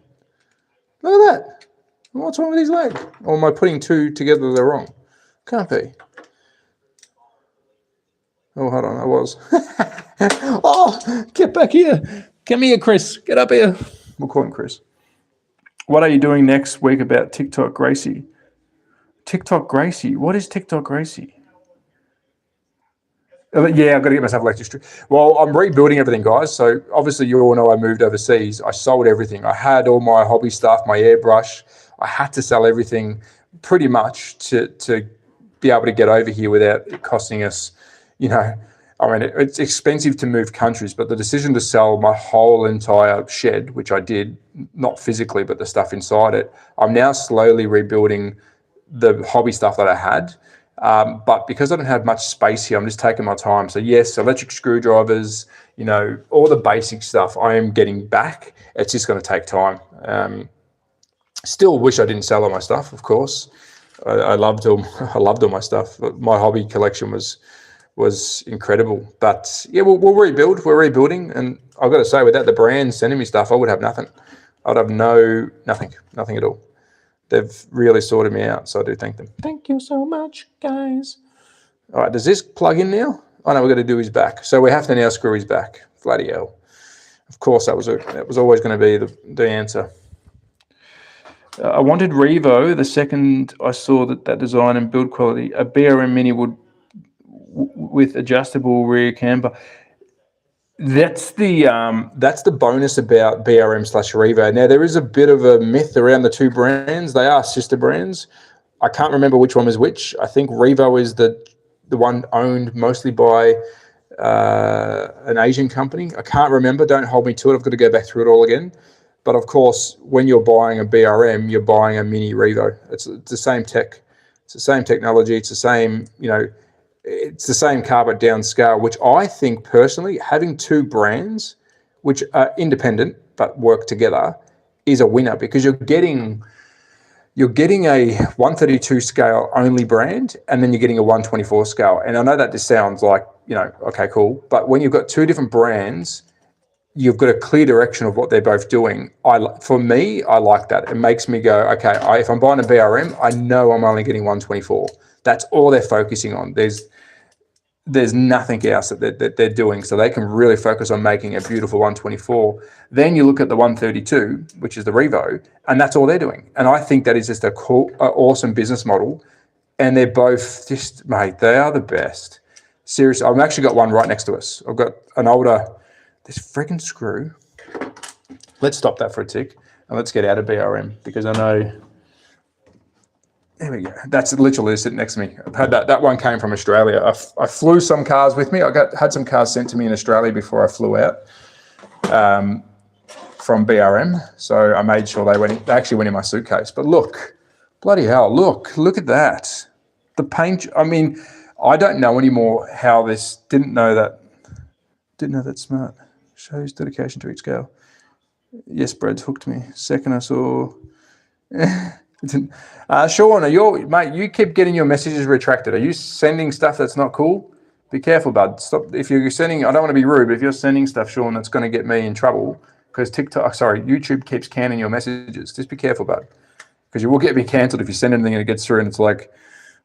Look at that. What's wrong with his leg? Or am I putting two together they're wrong? Can't be. Oh, hold on, I was. Oh, get back here. Come here, Chris. Get up here. We'll call him Chris. What are you doing next week about TikTok Gracie? TikTok Gracie? What is TikTok Gracie? Yeah, I've got to get myself electric. Well, I'm rebuilding everything, guys. So obviously you all know I moved overseas. I sold everything. I had all my hobby stuff, my airbrush. I had to sell everything pretty much to be able to get over here without it costing us, you know, I mean, it's expensive to move countries, but the decision to sell my whole entire shed, which I did, not physically, but the stuff inside it, I'm now slowly rebuilding the hobby stuff that I had. But because I don't have much space here, I'm just taking my time. So yes, electric screwdrivers, you know, all the basic stuff I am getting back. It's just going to take time. Still wish I didn't sell all my stuff, of course. I loved all my stuff. My hobby collection was incredible. But yeah, we'll rebuild. We're rebuilding, and I've got to say, without the brand sending me stuff, I would have nothing. I'd have nothing at all. They've really sorted me out, so I do thank them. Thank you so much, guys. All right, does this plug in now? Oh no, we've got to do his back. So we have to now screw his back. Bloody hell. Of course, that was always going to be the answer. I wanted Revo the second I saw that design and build quality. A BRM Mini with adjustable rear camber. That's the bonus about BRM/Revo. Now, there is a bit of a myth around the two brands. They are sister brands. I can't remember which one was which. I think Revo is the one owned mostly by an Asian company. I can't remember. Don't hold me to it. I've got to go back through it all again. But of course, when you're buying a BRM, you're buying a mini Revo. It's the same tech. It's the same technology. It's the same, you know, it's the same car but downscale, which I think personally, having two brands which are independent but work together is a winner, because you're getting a 132 scale only brand, and then you're getting a 124 scale. And I know that just sounds like, you know, okay, cool. But when you've got two different brands, you've got a clear direction of what they're both doing. For me, I like that. It makes me go, okay, if I'm buying a BRM, I know I'm only getting 124. That's all they're focusing on. There's nothing else that they're doing, so they can really focus on making a beautiful 124. Then you look at the 132, which is the Revo, and that's all they're doing. And I think that is just a cool, awesome business model. And they're both just, mate, they are the best. Seriously, I've actually got one right next to us. I've got an older, this freaking screw. Let's stop that for a tick, and let's get out of BRM, because I know. There we go. That's literally sitting next to me. I've had that. That one came from Australia. I flew some cars with me. Had some cars sent to me in Australia before I flew out from BRM. So I made sure they actually went in my suitcase. But look, bloody hell, look at that. The paint. I mean, I don't know anymore how this. Didn't know that smart. Shows dedication to each scale. Yes, Brad's hooked me. Second I saw. Sean, mate, you keep getting your messages retracted. Are you sending stuff that's not cool? Be careful, bud. Stop. If you're sending, I don't want to be rude, but if you're sending stuff, Sean, that's going to get me in trouble, because YouTube keeps canning your messages. Just be careful, bud, because you will get me cancelled if you send anything and it gets through and it's like,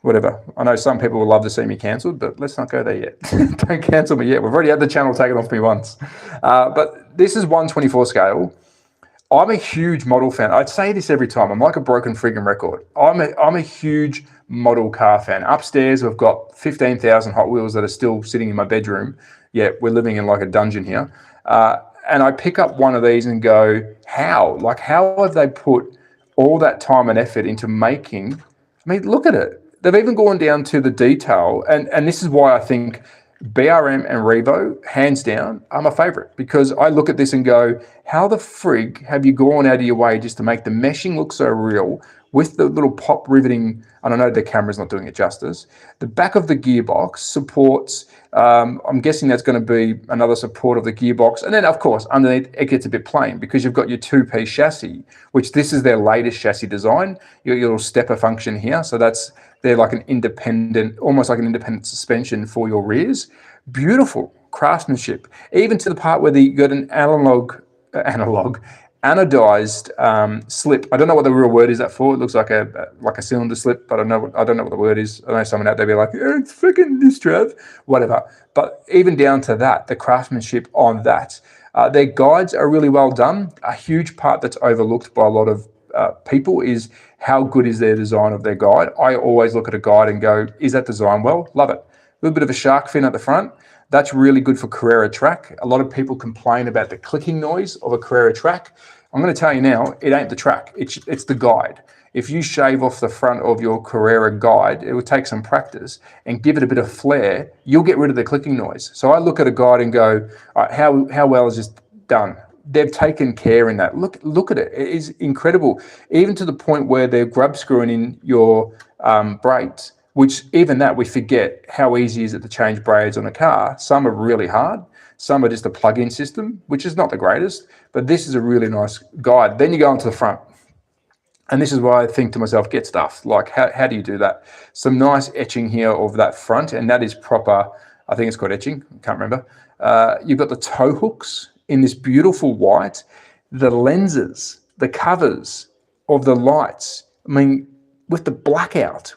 whatever. I know some people would love to see me cancelled, but let's not go there yet. Don't cancel me yet. We've already had the channel taken off me once. But this is 124 scale. I'm a huge model fan. I'd say this every time. I'm like a broken friggin' record. I'm a huge model car fan. Upstairs, we've got 15,000 Hot Wheels that are still sitting in my bedroom. Yeah, we're living in like a dungeon here. And I pick up one of these and go, how? Like, how have they put all that time and effort into making? I mean, look at it. They've even gone down to the detail. And this is why I think BRM and Revo, hands down, are my favorite, because I look at this and go, how the frig have you gone out of your way just to make the meshing look so real with the little pop riveting? And I know the camera's not doing it justice. The back of the gearbox supports, I'm guessing that's going to be another support of the gearbox. And then, of course, underneath it gets a bit plain because you've got your two-piece chassis, which this is their latest chassis design. Your little stepper function here. So they're like an independent, almost like an independent suspension for your rears. Beautiful craftsmanship, even to the part where you got an anodized slip. I don't know what the real word is that for. It looks like a cylinder slip, but I don't know what the word is. I know someone out there be like, oh, it's freaking distress, whatever. But even down to that, the craftsmanship on that, their guides are really well done. A huge part that's overlooked by a lot of people is how good is their design of their guide. I always look at a guide and go, is that designed well? Love it. A little bit of a shark fin at the front. That's really good for Carrera track. A lot of people complain about the clicking noise of a Carrera track. I'm going to tell you now, it ain't the track, it's the guide. If you shave off the front of your Carrera guide, it will take some practice and give it a bit of flair, you'll get rid of the clicking noise. So I look at a guide and go, all right, how well is this done? They've taken care in that. Look at it. It is incredible, even to the point where they're grub screwing in your brakes, which even that we forget how easy is it to change blades on a car. Some are really hard. Some are just a plug-in system, which is not the greatest, but this is a really nice guide. Then you go onto the front. And this is why I think to myself, get stuff. Like, how do you do that? Some nice etching here of that front, and that is proper, I think it's called etching, can't remember. You've got the tow hooks in this beautiful white, the lenses, the covers of the lights. I mean, with the blackout,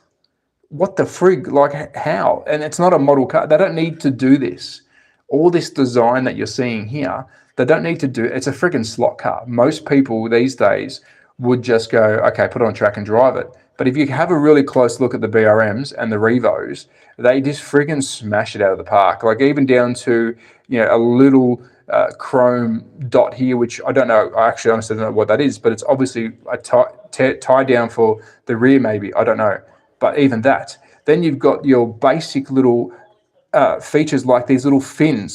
what the frig, like how? And it's not a model car. They don't need to do this. All this design that you're seeing here, they don't need to do, it's a friggin' slot car. Most people these days would just go, okay, put it on track and drive it. But if you have a really close look at the BRMs and the Revos, they just friggin' smash it out of the park. Like even down to, you know, a little chrome dot here, which I don't know, I actually honestly don't know what that is, but it's obviously a tie down for the rear maybe, I don't know. But even that, then you've got your basic little features like these little fin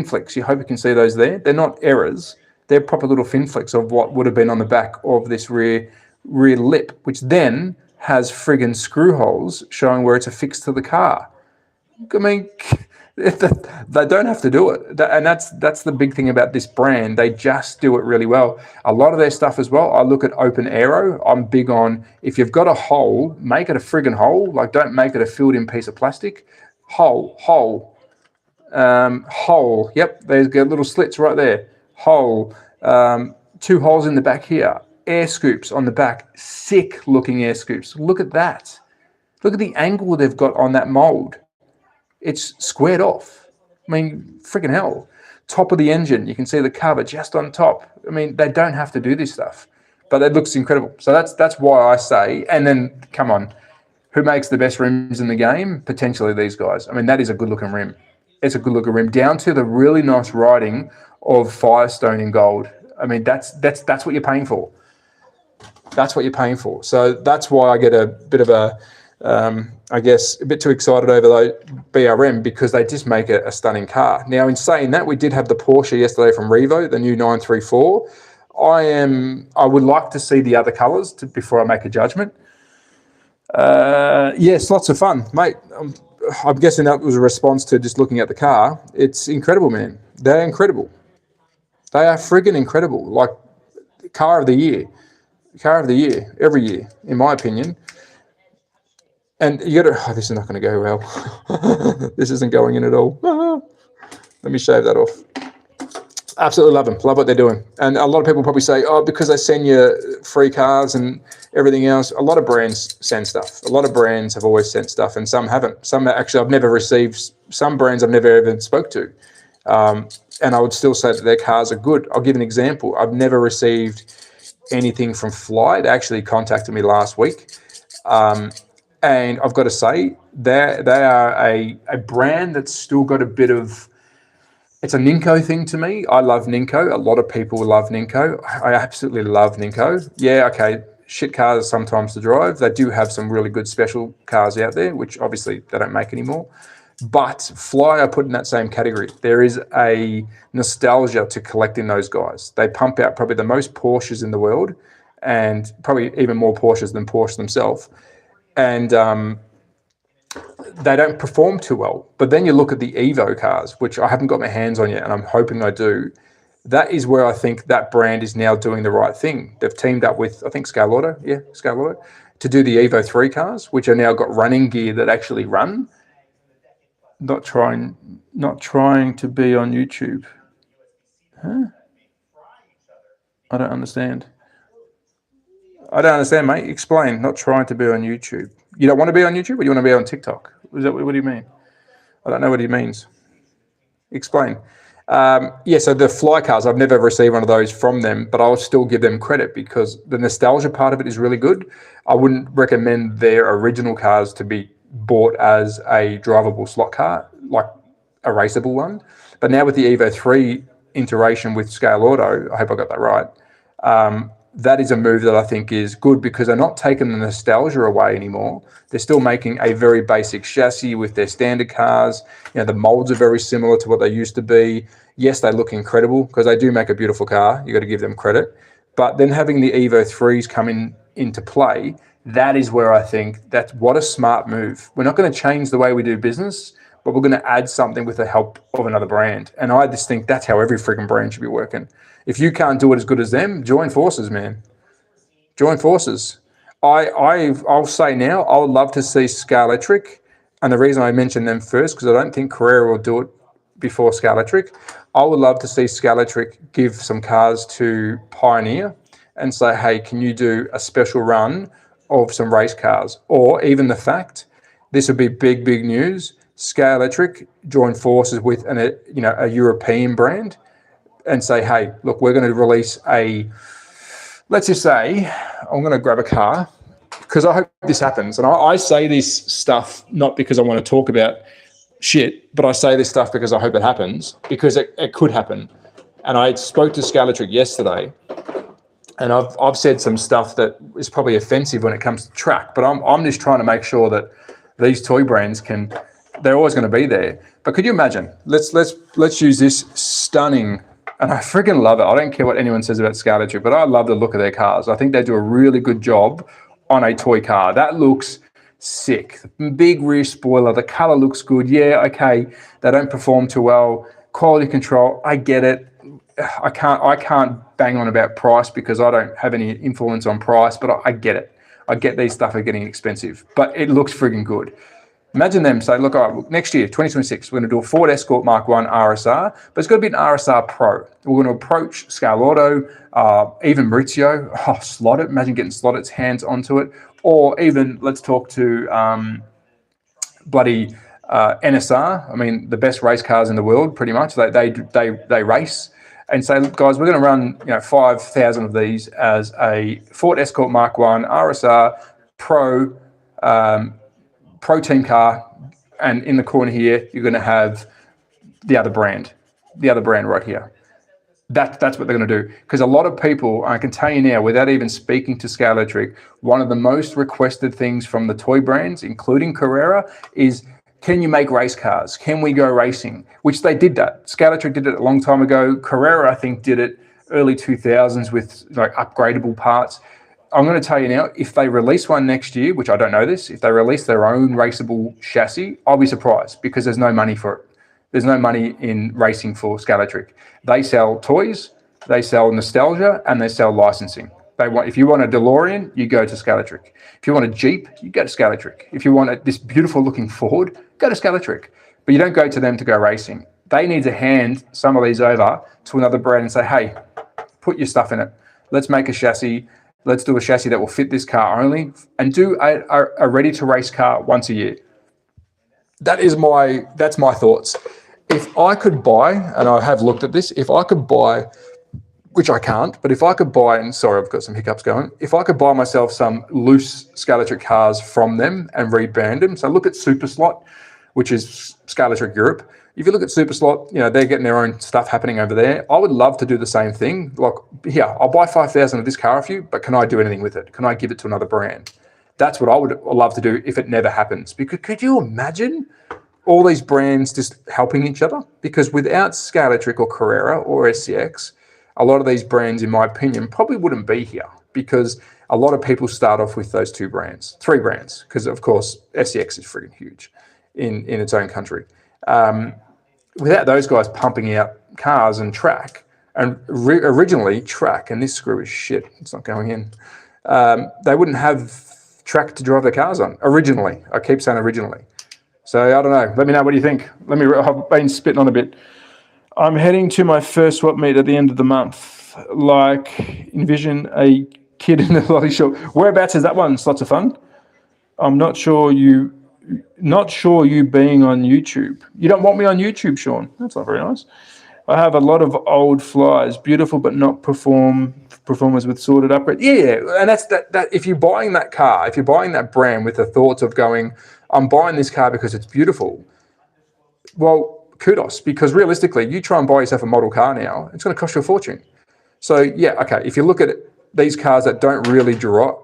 flicks. You hope you can see those there. They're not errors. They're proper little fin flicks of what would have been on the back of this rear lip, which then has friggin' screw holes showing where it's affixed to the car. I mean, they don't have to do it. And that's the big thing about this brand. They just do it really well. A lot of their stuff as well, I look at open aero. I'm big on, if you've got a hole, make it a friggin' hole. Like, don't make it a filled-in piece of plastic. Hole. Yep, there's got little slits right there. Hole. 2 holes in the back here. Air scoops on the back. Sick looking air scoops. Look at that. Look at the angle they've got on that mold. It's squared off. I mean, freaking hell. Top of the engine, you can see the cover just on top. I mean, they don't have to do this stuff, but it looks incredible. So that's why I say, and then come on, who makes the best rims in the game? Potentially these guys. I mean, that is a good looking rim. It's a good looking rim, down to the really nice writing of Firestone in gold. I mean, that's what you're paying for. That's what you're paying for. So that's why I get a bit of a, I guess, a bit too excited over the BRM, because they just make a stunning car. Now, in saying that, we did have the Porsche yesterday from Revo, the new 934. I would like to see the other colours before I make a judgment. Yes, lots of fun, mate. I'm guessing that was a response to just looking at the car. It's incredible, man. They're incredible. They are friggin' incredible. Like, car of the year. Car of the year, every year, in my opinion. And you got to, this is not going to go well. This isn't going in at all. Let me shave that off. Absolutely love them. Love what they're doing. And a lot of people probably say, oh, because they send you free cars and everything else. A lot of brands send stuff. A lot of brands have always sent stuff, and some haven't. Some actually I've never received. Some brands I've never even spoke to. And I would still say that their cars are good. I'll give an example. I've never received anything from Fly. They actually contacted me last week. And I've got to say, they are a brand that's still got a bit of, it's a Ninko thing to me. I love Ninko. A lot of people love Ninko. I absolutely love Ninko. Yeah, okay, shit cars sometimes to drive. They do have some really good special cars out there, which obviously they don't make anymore. But Fly I put in that same category. There is a nostalgia to collecting those guys. They pump out probably the most Porsches in the world, and probably even more Porsches than Porsche themselves. And they don't perform too well. But then you look at the Evo cars, which I haven't got my hands on yet, and I'm hoping I do. That is where I think that brand is now doing the right thing. They've teamed up with, I think, Scale Auto, to do the Evo 3 cars, which are now got running gear that actually run. Not trying to be on YouTube. Huh? I don't understand. Mate. Explain. Not trying to be on YouTube. You don't want to be on YouTube, or you want to be on TikTok? What do you mean? I don't know what he means. Explain. Yeah, so the Fly cars, I've never received one of those from them, but I'll still give them credit because the nostalgia part of it is really good. I wouldn't recommend their original cars to be bought as a drivable slot car, like a raceable one. But now with the Evo 3 iteration with Scale Auto, I hope I got that right, that is a move that I think is good because they're not taking the nostalgia away anymore. They're still making a very basic chassis with their standard cars. You know, the molds are very similar to what they used to be. Yes, they look incredible because they do make a beautiful car. You got to give them credit. But then having the Evo 3s come into play, that is where I think that's what a smart move. We're not going to change the way we do business, but we're going to add something with the help of another brand. And I just think that's how every freaking brand should be working. If you can't do it as good as them, join forces, man. Join forces. I'll say now, I would love to see Scalextric. And the reason I mention them first, because I don't think Carrera will do it before Scalextric. I would love to see Scalextric give some cars to Pioneer and say, hey, can you do a special run of some race cars? Or even the fact, this would be big news, Scalextric join forces with a European brand and say, hey, look, we're going to release let's just say, I'm going to grab a car because I hope this happens. And I say this stuff not because I want to talk about shit, but I say this stuff because I hope it happens, because it could happen. And I spoke to Scalextric yesterday, and I've said some stuff that is probably offensive when it comes to track, but I'm just trying to make sure that these toy brands they're always going to be there. But could you imagine? Let's use this stunning. And I freaking love it. I don't care what anyone says about Scalextric, but I love the look of their cars. I think they do a really good job on a toy car. That looks sick. Big rear spoiler. The color looks good. Yeah, okay. They don't perform too well. Quality control. I get it. I can't bang on about price because I don't have any influence on price, but I get it. I get these stuff are getting expensive, but it looks friggin' good. Imagine them say, look, all right, next year, 2026, we're going to do a Ford Escort Mark 1 RSR, but it's got to be an RSR Pro. We're going to approach Scale Auto, even Maurizio, slot it. Imagine getting Sloted's hands onto it. Or even, let's talk to bloody NSR. I mean, the best race cars in the world, pretty much. They race. And say, look, guys, we're going to run 5,000 of these as a Ford Escort Mark 1 RSR Pro team car, and in the corner here you're going to have the other brand right here. That's what they're going to do, because a lot of people, I can tell you now, without even speaking to Scalextric, one of the most requested things from the toy brands, including Carrera, is, can you make race cars? Can we go racing? Which they did that. Scalextric did it a long time ago. Carrera, I think, did it early 2000s with like upgradable parts. I'm going to tell you now, if they release one next year, which I don't know this, if they release their own raceable chassis, I'll be surprised, because there's no money for it. There's no money in racing for Scalextric. They sell toys, they sell nostalgia, and they sell licensing. If you want a DeLorean, you go to Scalextric. If you want a Jeep, you go to Scalextric. If you want this beautiful looking Ford, go to Scalextric. But you don't go to them to go racing. They need to hand some of these over to another brand and say, hey, put your stuff in it. Let's make a chassis. Let's do a chassis that will fit this car only, and do a ready-to-race car once a year. That's my thoughts. If I could buy, and I have looked at this, if I could buy, which I can't, but if I could buy, and sorry, I've got some hiccups going, if I could buy myself some loose Scalextric cars from them and rebrand them, so look at Super Slot, which is Scalextric Europe. If you look at Super Slot, they're getting their own stuff happening over there. I would love to do the same thing. Like, yeah, I'll buy 5,000 of this car off you, but can I do anything with it? Can I give it to another brand? That's what I would love to do if it never happens. Because could you imagine all these brands just helping each other, because without Scalextric or Carrera or SCX, a lot of these brands, in my opinion, probably wouldn't be here, because a lot of people start off with those 2 brands, 3 brands, because of course SCX is freaking huge in its own country. Without those guys pumping out cars and track, and originally track, and this screw is shit, it's not going in, they wouldn't have track to drive their cars on originally. I keep saying originally. So I don't know. Let me know. What do you think? I've been spitting on a bit. I'm heading to my first swap meet at the end of the month. Like, envision a kid in a lolly shop. Whereabouts is that one? It's lots of fun. I'm not sure you being on YouTube. You don't want me on YouTube, Sean. That's not very nice. I have a lot of old flies, beautiful but not performers with sorted upgrade. Yeah, and that's that. If you're buying that car, if you're buying that brand with the thoughts of going, I'm buying this car because it's beautiful, well, kudos, because realistically, you try and buy yourself a model car now, it's going to cost you a fortune. So yeah, okay, if you look at these cars that don't really drive,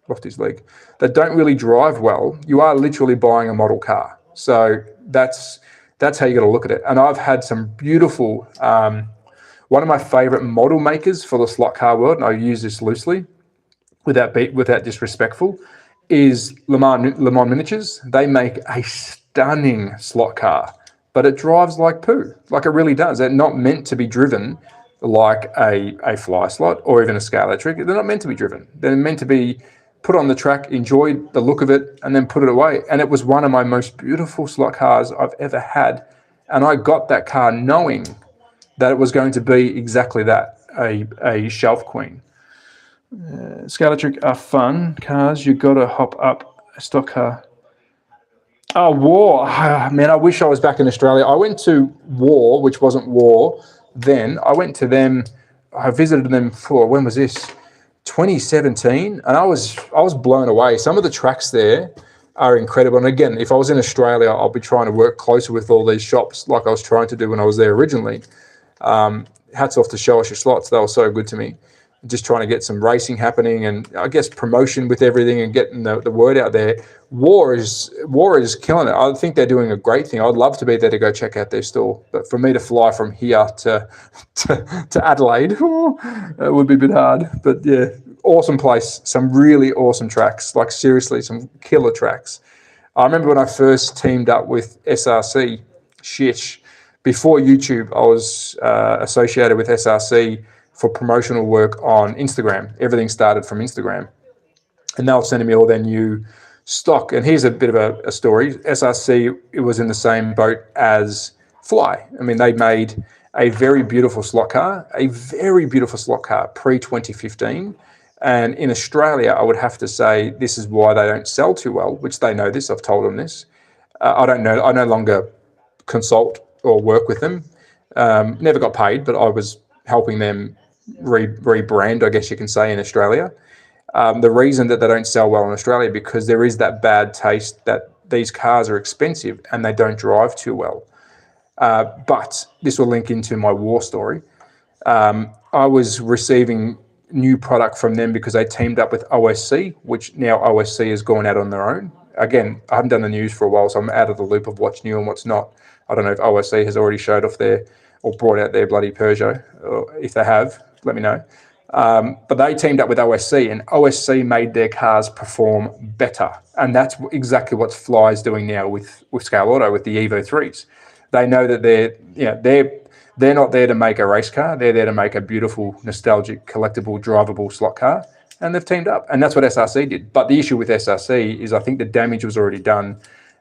lost his leg, that don't really drive well, you are literally buying a model car. So that's how you got to look at it. And I've had some beautiful, one of my favorite model makers for the slot car world, and I use this loosely, without disrespectful, is Le Mans Miniatures. They make a stunning slot car, but it drives like poo. Like, it really does. They're not meant to be driven like a fly slot or even a Scalextric. They're not meant to be driven. They're meant to be put on the track, enjoy the look of it, and then put it away. And it was one of my most beautiful slot cars I've ever had. And I got that car knowing that it was going to be exactly that, a shelf queen. Scalextric are fun cars. You got to hop up a stock car. Oh, War. Man, I wish I was back in Australia. I went to War, which wasn't War then. I went to them. I visited them for, when was this? 2017, and I was blown away. Some of the tracks there are incredible. And again, if I was in Australia, I'll be trying to work closer with all these shops like I was trying to do when I was there originally. Hats off to Show Us Your Slots. They were so good to me. Just trying to get some racing happening, and I guess promotion with everything and getting the word out there. War is killing it. I think they're doing a great thing. I'd love to be there to go check out their store, but for me to fly from here to Adelaide, it would be a bit hard. But yeah, awesome place. Some really awesome tracks. Like, seriously, some killer tracks. I remember when I first teamed up with SRC. Before YouTube, I was associated with SRC for promotional work on Instagram. Everything started from Instagram. And they were sending me all their new stock. And here's a bit of a story. SRC, it was in the same boat as Fly. I mean, they made a very beautiful slot car pre-2015. And in Australia, I would have to say this is why they don't sell too well, which they know this. I've told them this. I don't know. I no longer consult or work with them. Never got paid, but I was helping them rebrand, I guess you can say, in Australia. The reason that they don't sell well in Australia, because there is that bad taste that these cars are expensive and they don't drive too well. But this will link into my War story. I was receiving new product from them because they teamed up with OSC, which now OSC has gone out on their own. Again, I haven't done the news for a while, so I'm out of the loop of what's new and what's not. I don't know if OSC has already showed off their, or brought out their bloody Peugeot, or if they have, let me know. But they teamed up with OSC, and OSC made their cars perform better. And that's exactly what Fly's doing now with Scale Auto, with the Evo 3s. They know that they're not there to make a race car. They're there to make a beautiful, nostalgic, collectible, drivable slot car. And they've teamed up. And that's what SRC did. But the issue with SRC is I think the damage was already done.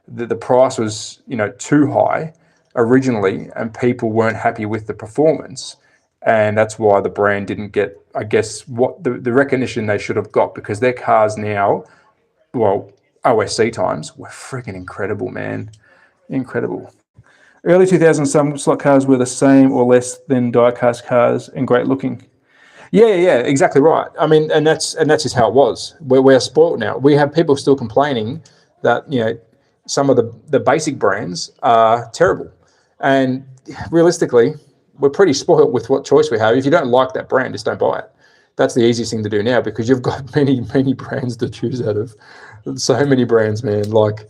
The price was, too high originally, and people weren't happy with the performance. And that's why the brand didn't get, I guess, what the recognition they should have got, because their cars now, well, OSC times, were freaking incredible, man. Incredible. Early 2000s, some slot cars were the same or less than DIECAST cars and great looking. Yeah, exactly right. I mean, and that's just how it was. We're spoiled now. We have people still complaining that, some of the basic brands are terrible. And realistically, we're pretty spoiled with what choice we have. If you don't like that brand, just don't buy it. That's the easiest thing to do now, because you've got many brands to choose out of. So many brands, man. Like,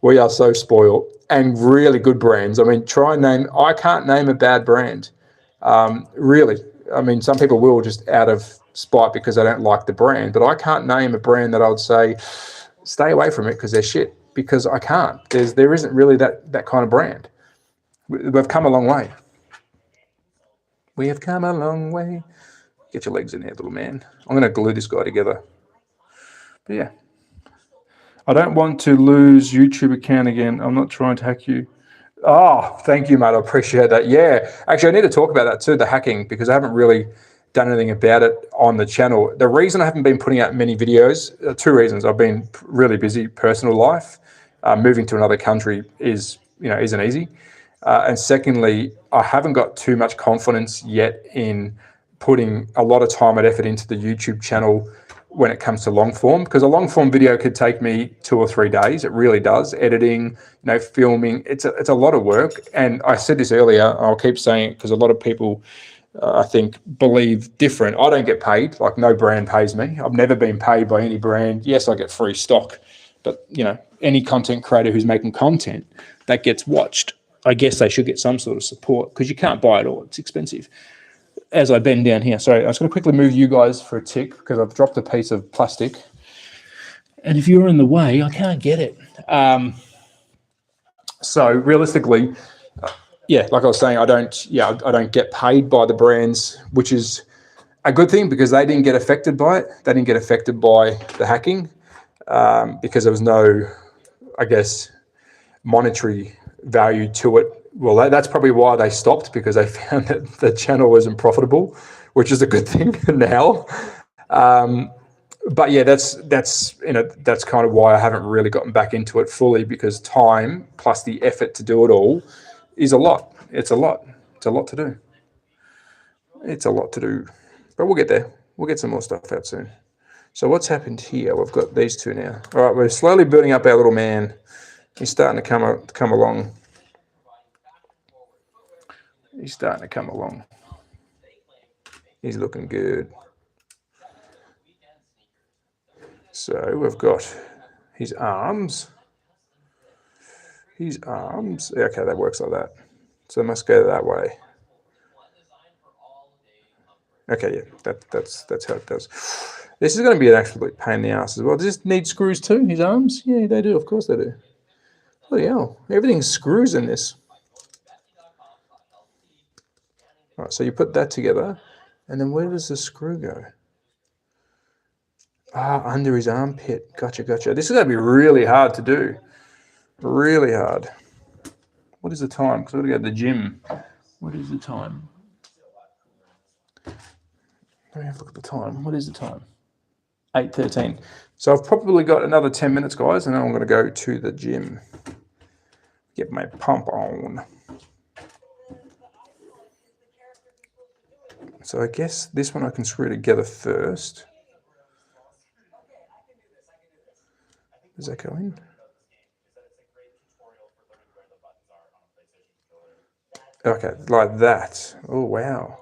We are so spoiled, and really good brands. I mean, I can't name a bad brand, really. I mean, some people will just out of spite because they don't like the brand, but I can't name a brand that I would say, stay away from it because they're shit, because I can't. There isn't really that kind of brand. We've come a long way. We have come a long way. Get your legs in there, little man. I'm going to glue this guy together. But yeah. I don't want to lose YouTube account again. I'm not trying to hack you. Oh, thank you, mate. I appreciate that. Yeah. Actually, I need to talk about that too, the hacking, because I haven't really done anything about it on the channel. The reason I haven't been putting out many videos, two reasons. I've been really busy personal life. Moving to another country isn't easy. And secondly, I haven't got too much confidence yet in putting a lot of time and effort into the YouTube channel when it comes to long form, because a long form video could take me 2 or 3 days. It really does. Editing, filming, it's a lot of work. And I said this earlier, I'll keep saying it because a lot of people, I think, believe different. I don't get paid, like no brand pays me. I've never been paid by any brand. Yes, I get free stock, but any content creator who's making content that gets watched, I guess they should get some sort of support, because you can't buy it all. It's expensive. As I bend down here, sorry, I was going to quickly move you guys for a tick because I've dropped a piece of plastic. And if you're in the way, I can't get it. So realistically, like I was saying, I don't get paid by the brands, which is a good thing because they didn't get affected by it. They didn't get affected by the hacking because there was no, I guess, monetary value to it. Well, that's probably why they stopped, because they found that the channel wasn't profitable, which is a good thing now. But yeah, that's kind of why I haven't really gotten back into it fully, because time plus the effort to do it all is a lot. It's a lot. It's a lot to do. It's a lot to do. But we'll get there. We'll get some more stuff out soon. So what's happened here? We've got these two now. All right, we're slowly building up our little man. He's starting to come along. He's starting to come along. He's looking good. So we've got his arms. His arms. Okay, that works like that. So it must go that way. Okay, yeah, that's how it does. This is going to be an absolute pain in the ass as well. Does this need screws too, his arms? Yeah, they do. Of course they do. Bloody hell. Everything's screws in this. All right, so you put that together, and then where does the screw go? Under his armpit. Gotcha. This is going to be really hard to do. Really hard. What is the time? Because I've got to go to the gym. What is the time? Let me have a look at the time. What is the time? 8:13. So I've probably got another 10 minutes, guys, and then I'm going to go to the gym. Get my pump on. So I guess this one I can screw together first. Does that go in? Okay, like that. Oh, wow.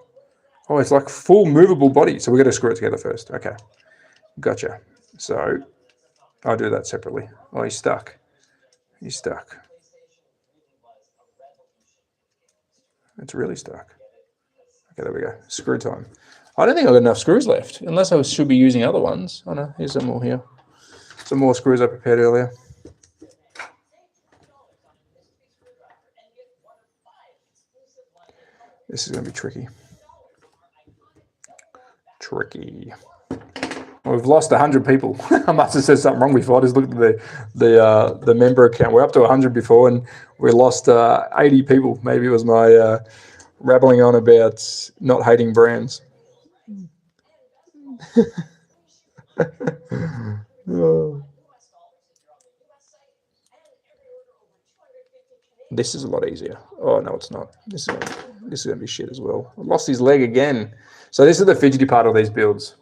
Oh, it's like full movable body. So we've got to screw it together first. Okay, gotcha. So I'll do that separately. Oh, he's stuck. He's stuck. It's really stuck. Okay, there we go. Screw time. I don't think I've got enough screws left, unless I should be using other ones. Oh no, here's some more here. Some more screws I prepared earlier. This is going to be tricky. Well, we've lost 100 people. I must have said something wrong before. I just looked at the member account. We're up to 100 before, and we lost 80 people. Maybe it was my rattling on about not hating brands. Oh. This is a lot easier. Oh no, it's not. This is going to be shit as well. I lost his leg again. So this is the fidgety part of these builds.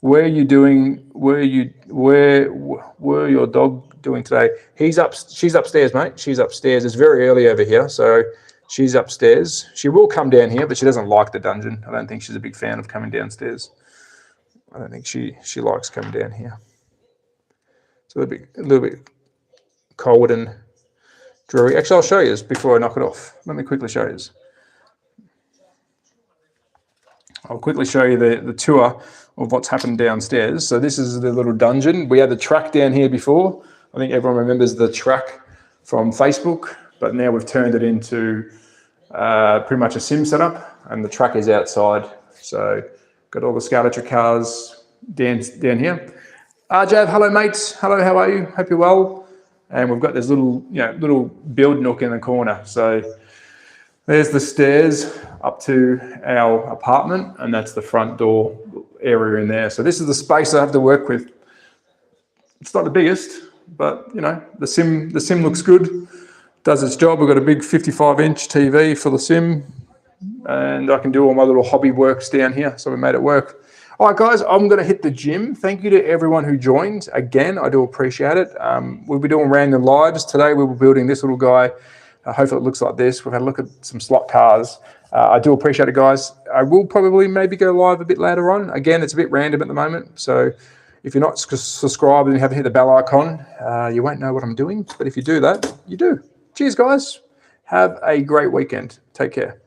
Where are you doing? Where your dog doing today? She's upstairs, mate. She's upstairs. It's very early over here, so she's upstairs. She will come down here, but she doesn't like the dungeon. I don't think she's a big fan of coming downstairs. I don't think she likes coming down here. It's a little bit cold and Drury. Actually, I'll show you this before I knock it off. Let me quickly show you this. I'll quickly show you the tour of what's happened downstairs. So this is the little dungeon. We had the track down here before. I think everyone remembers the track from Facebook, but now we've turned it into pretty much a sim setup, and the track is outside. So got all the Scarletry cars down here. Arjav, hello mates. Hello, how are you? Hope you're well. And we've got this little, little build nook in the corner. So there's the stairs up to our apartment, and that's the front door area in there. So this is the space I have to work with. It's not the biggest, but the sim looks good, does its job. We've got a big 55-inch TV for the sim, and I can do all my little hobby works down here. So we made it work. All right, guys, I'm going to hit the gym. Thank you to everyone who joined. Again, I do appreciate it. We'll be doing random lives. Today we were building this little guy. Hopefully it looks like this. We've had a look at some slot cars. I do appreciate it, guys. I will probably maybe go live a bit later on. Again, it's a bit random at the moment. So if you're not subscribed and you haven't hit the bell icon, you won't know what I'm doing. But if you do that, you do. Cheers, guys. Have a great weekend. Take care.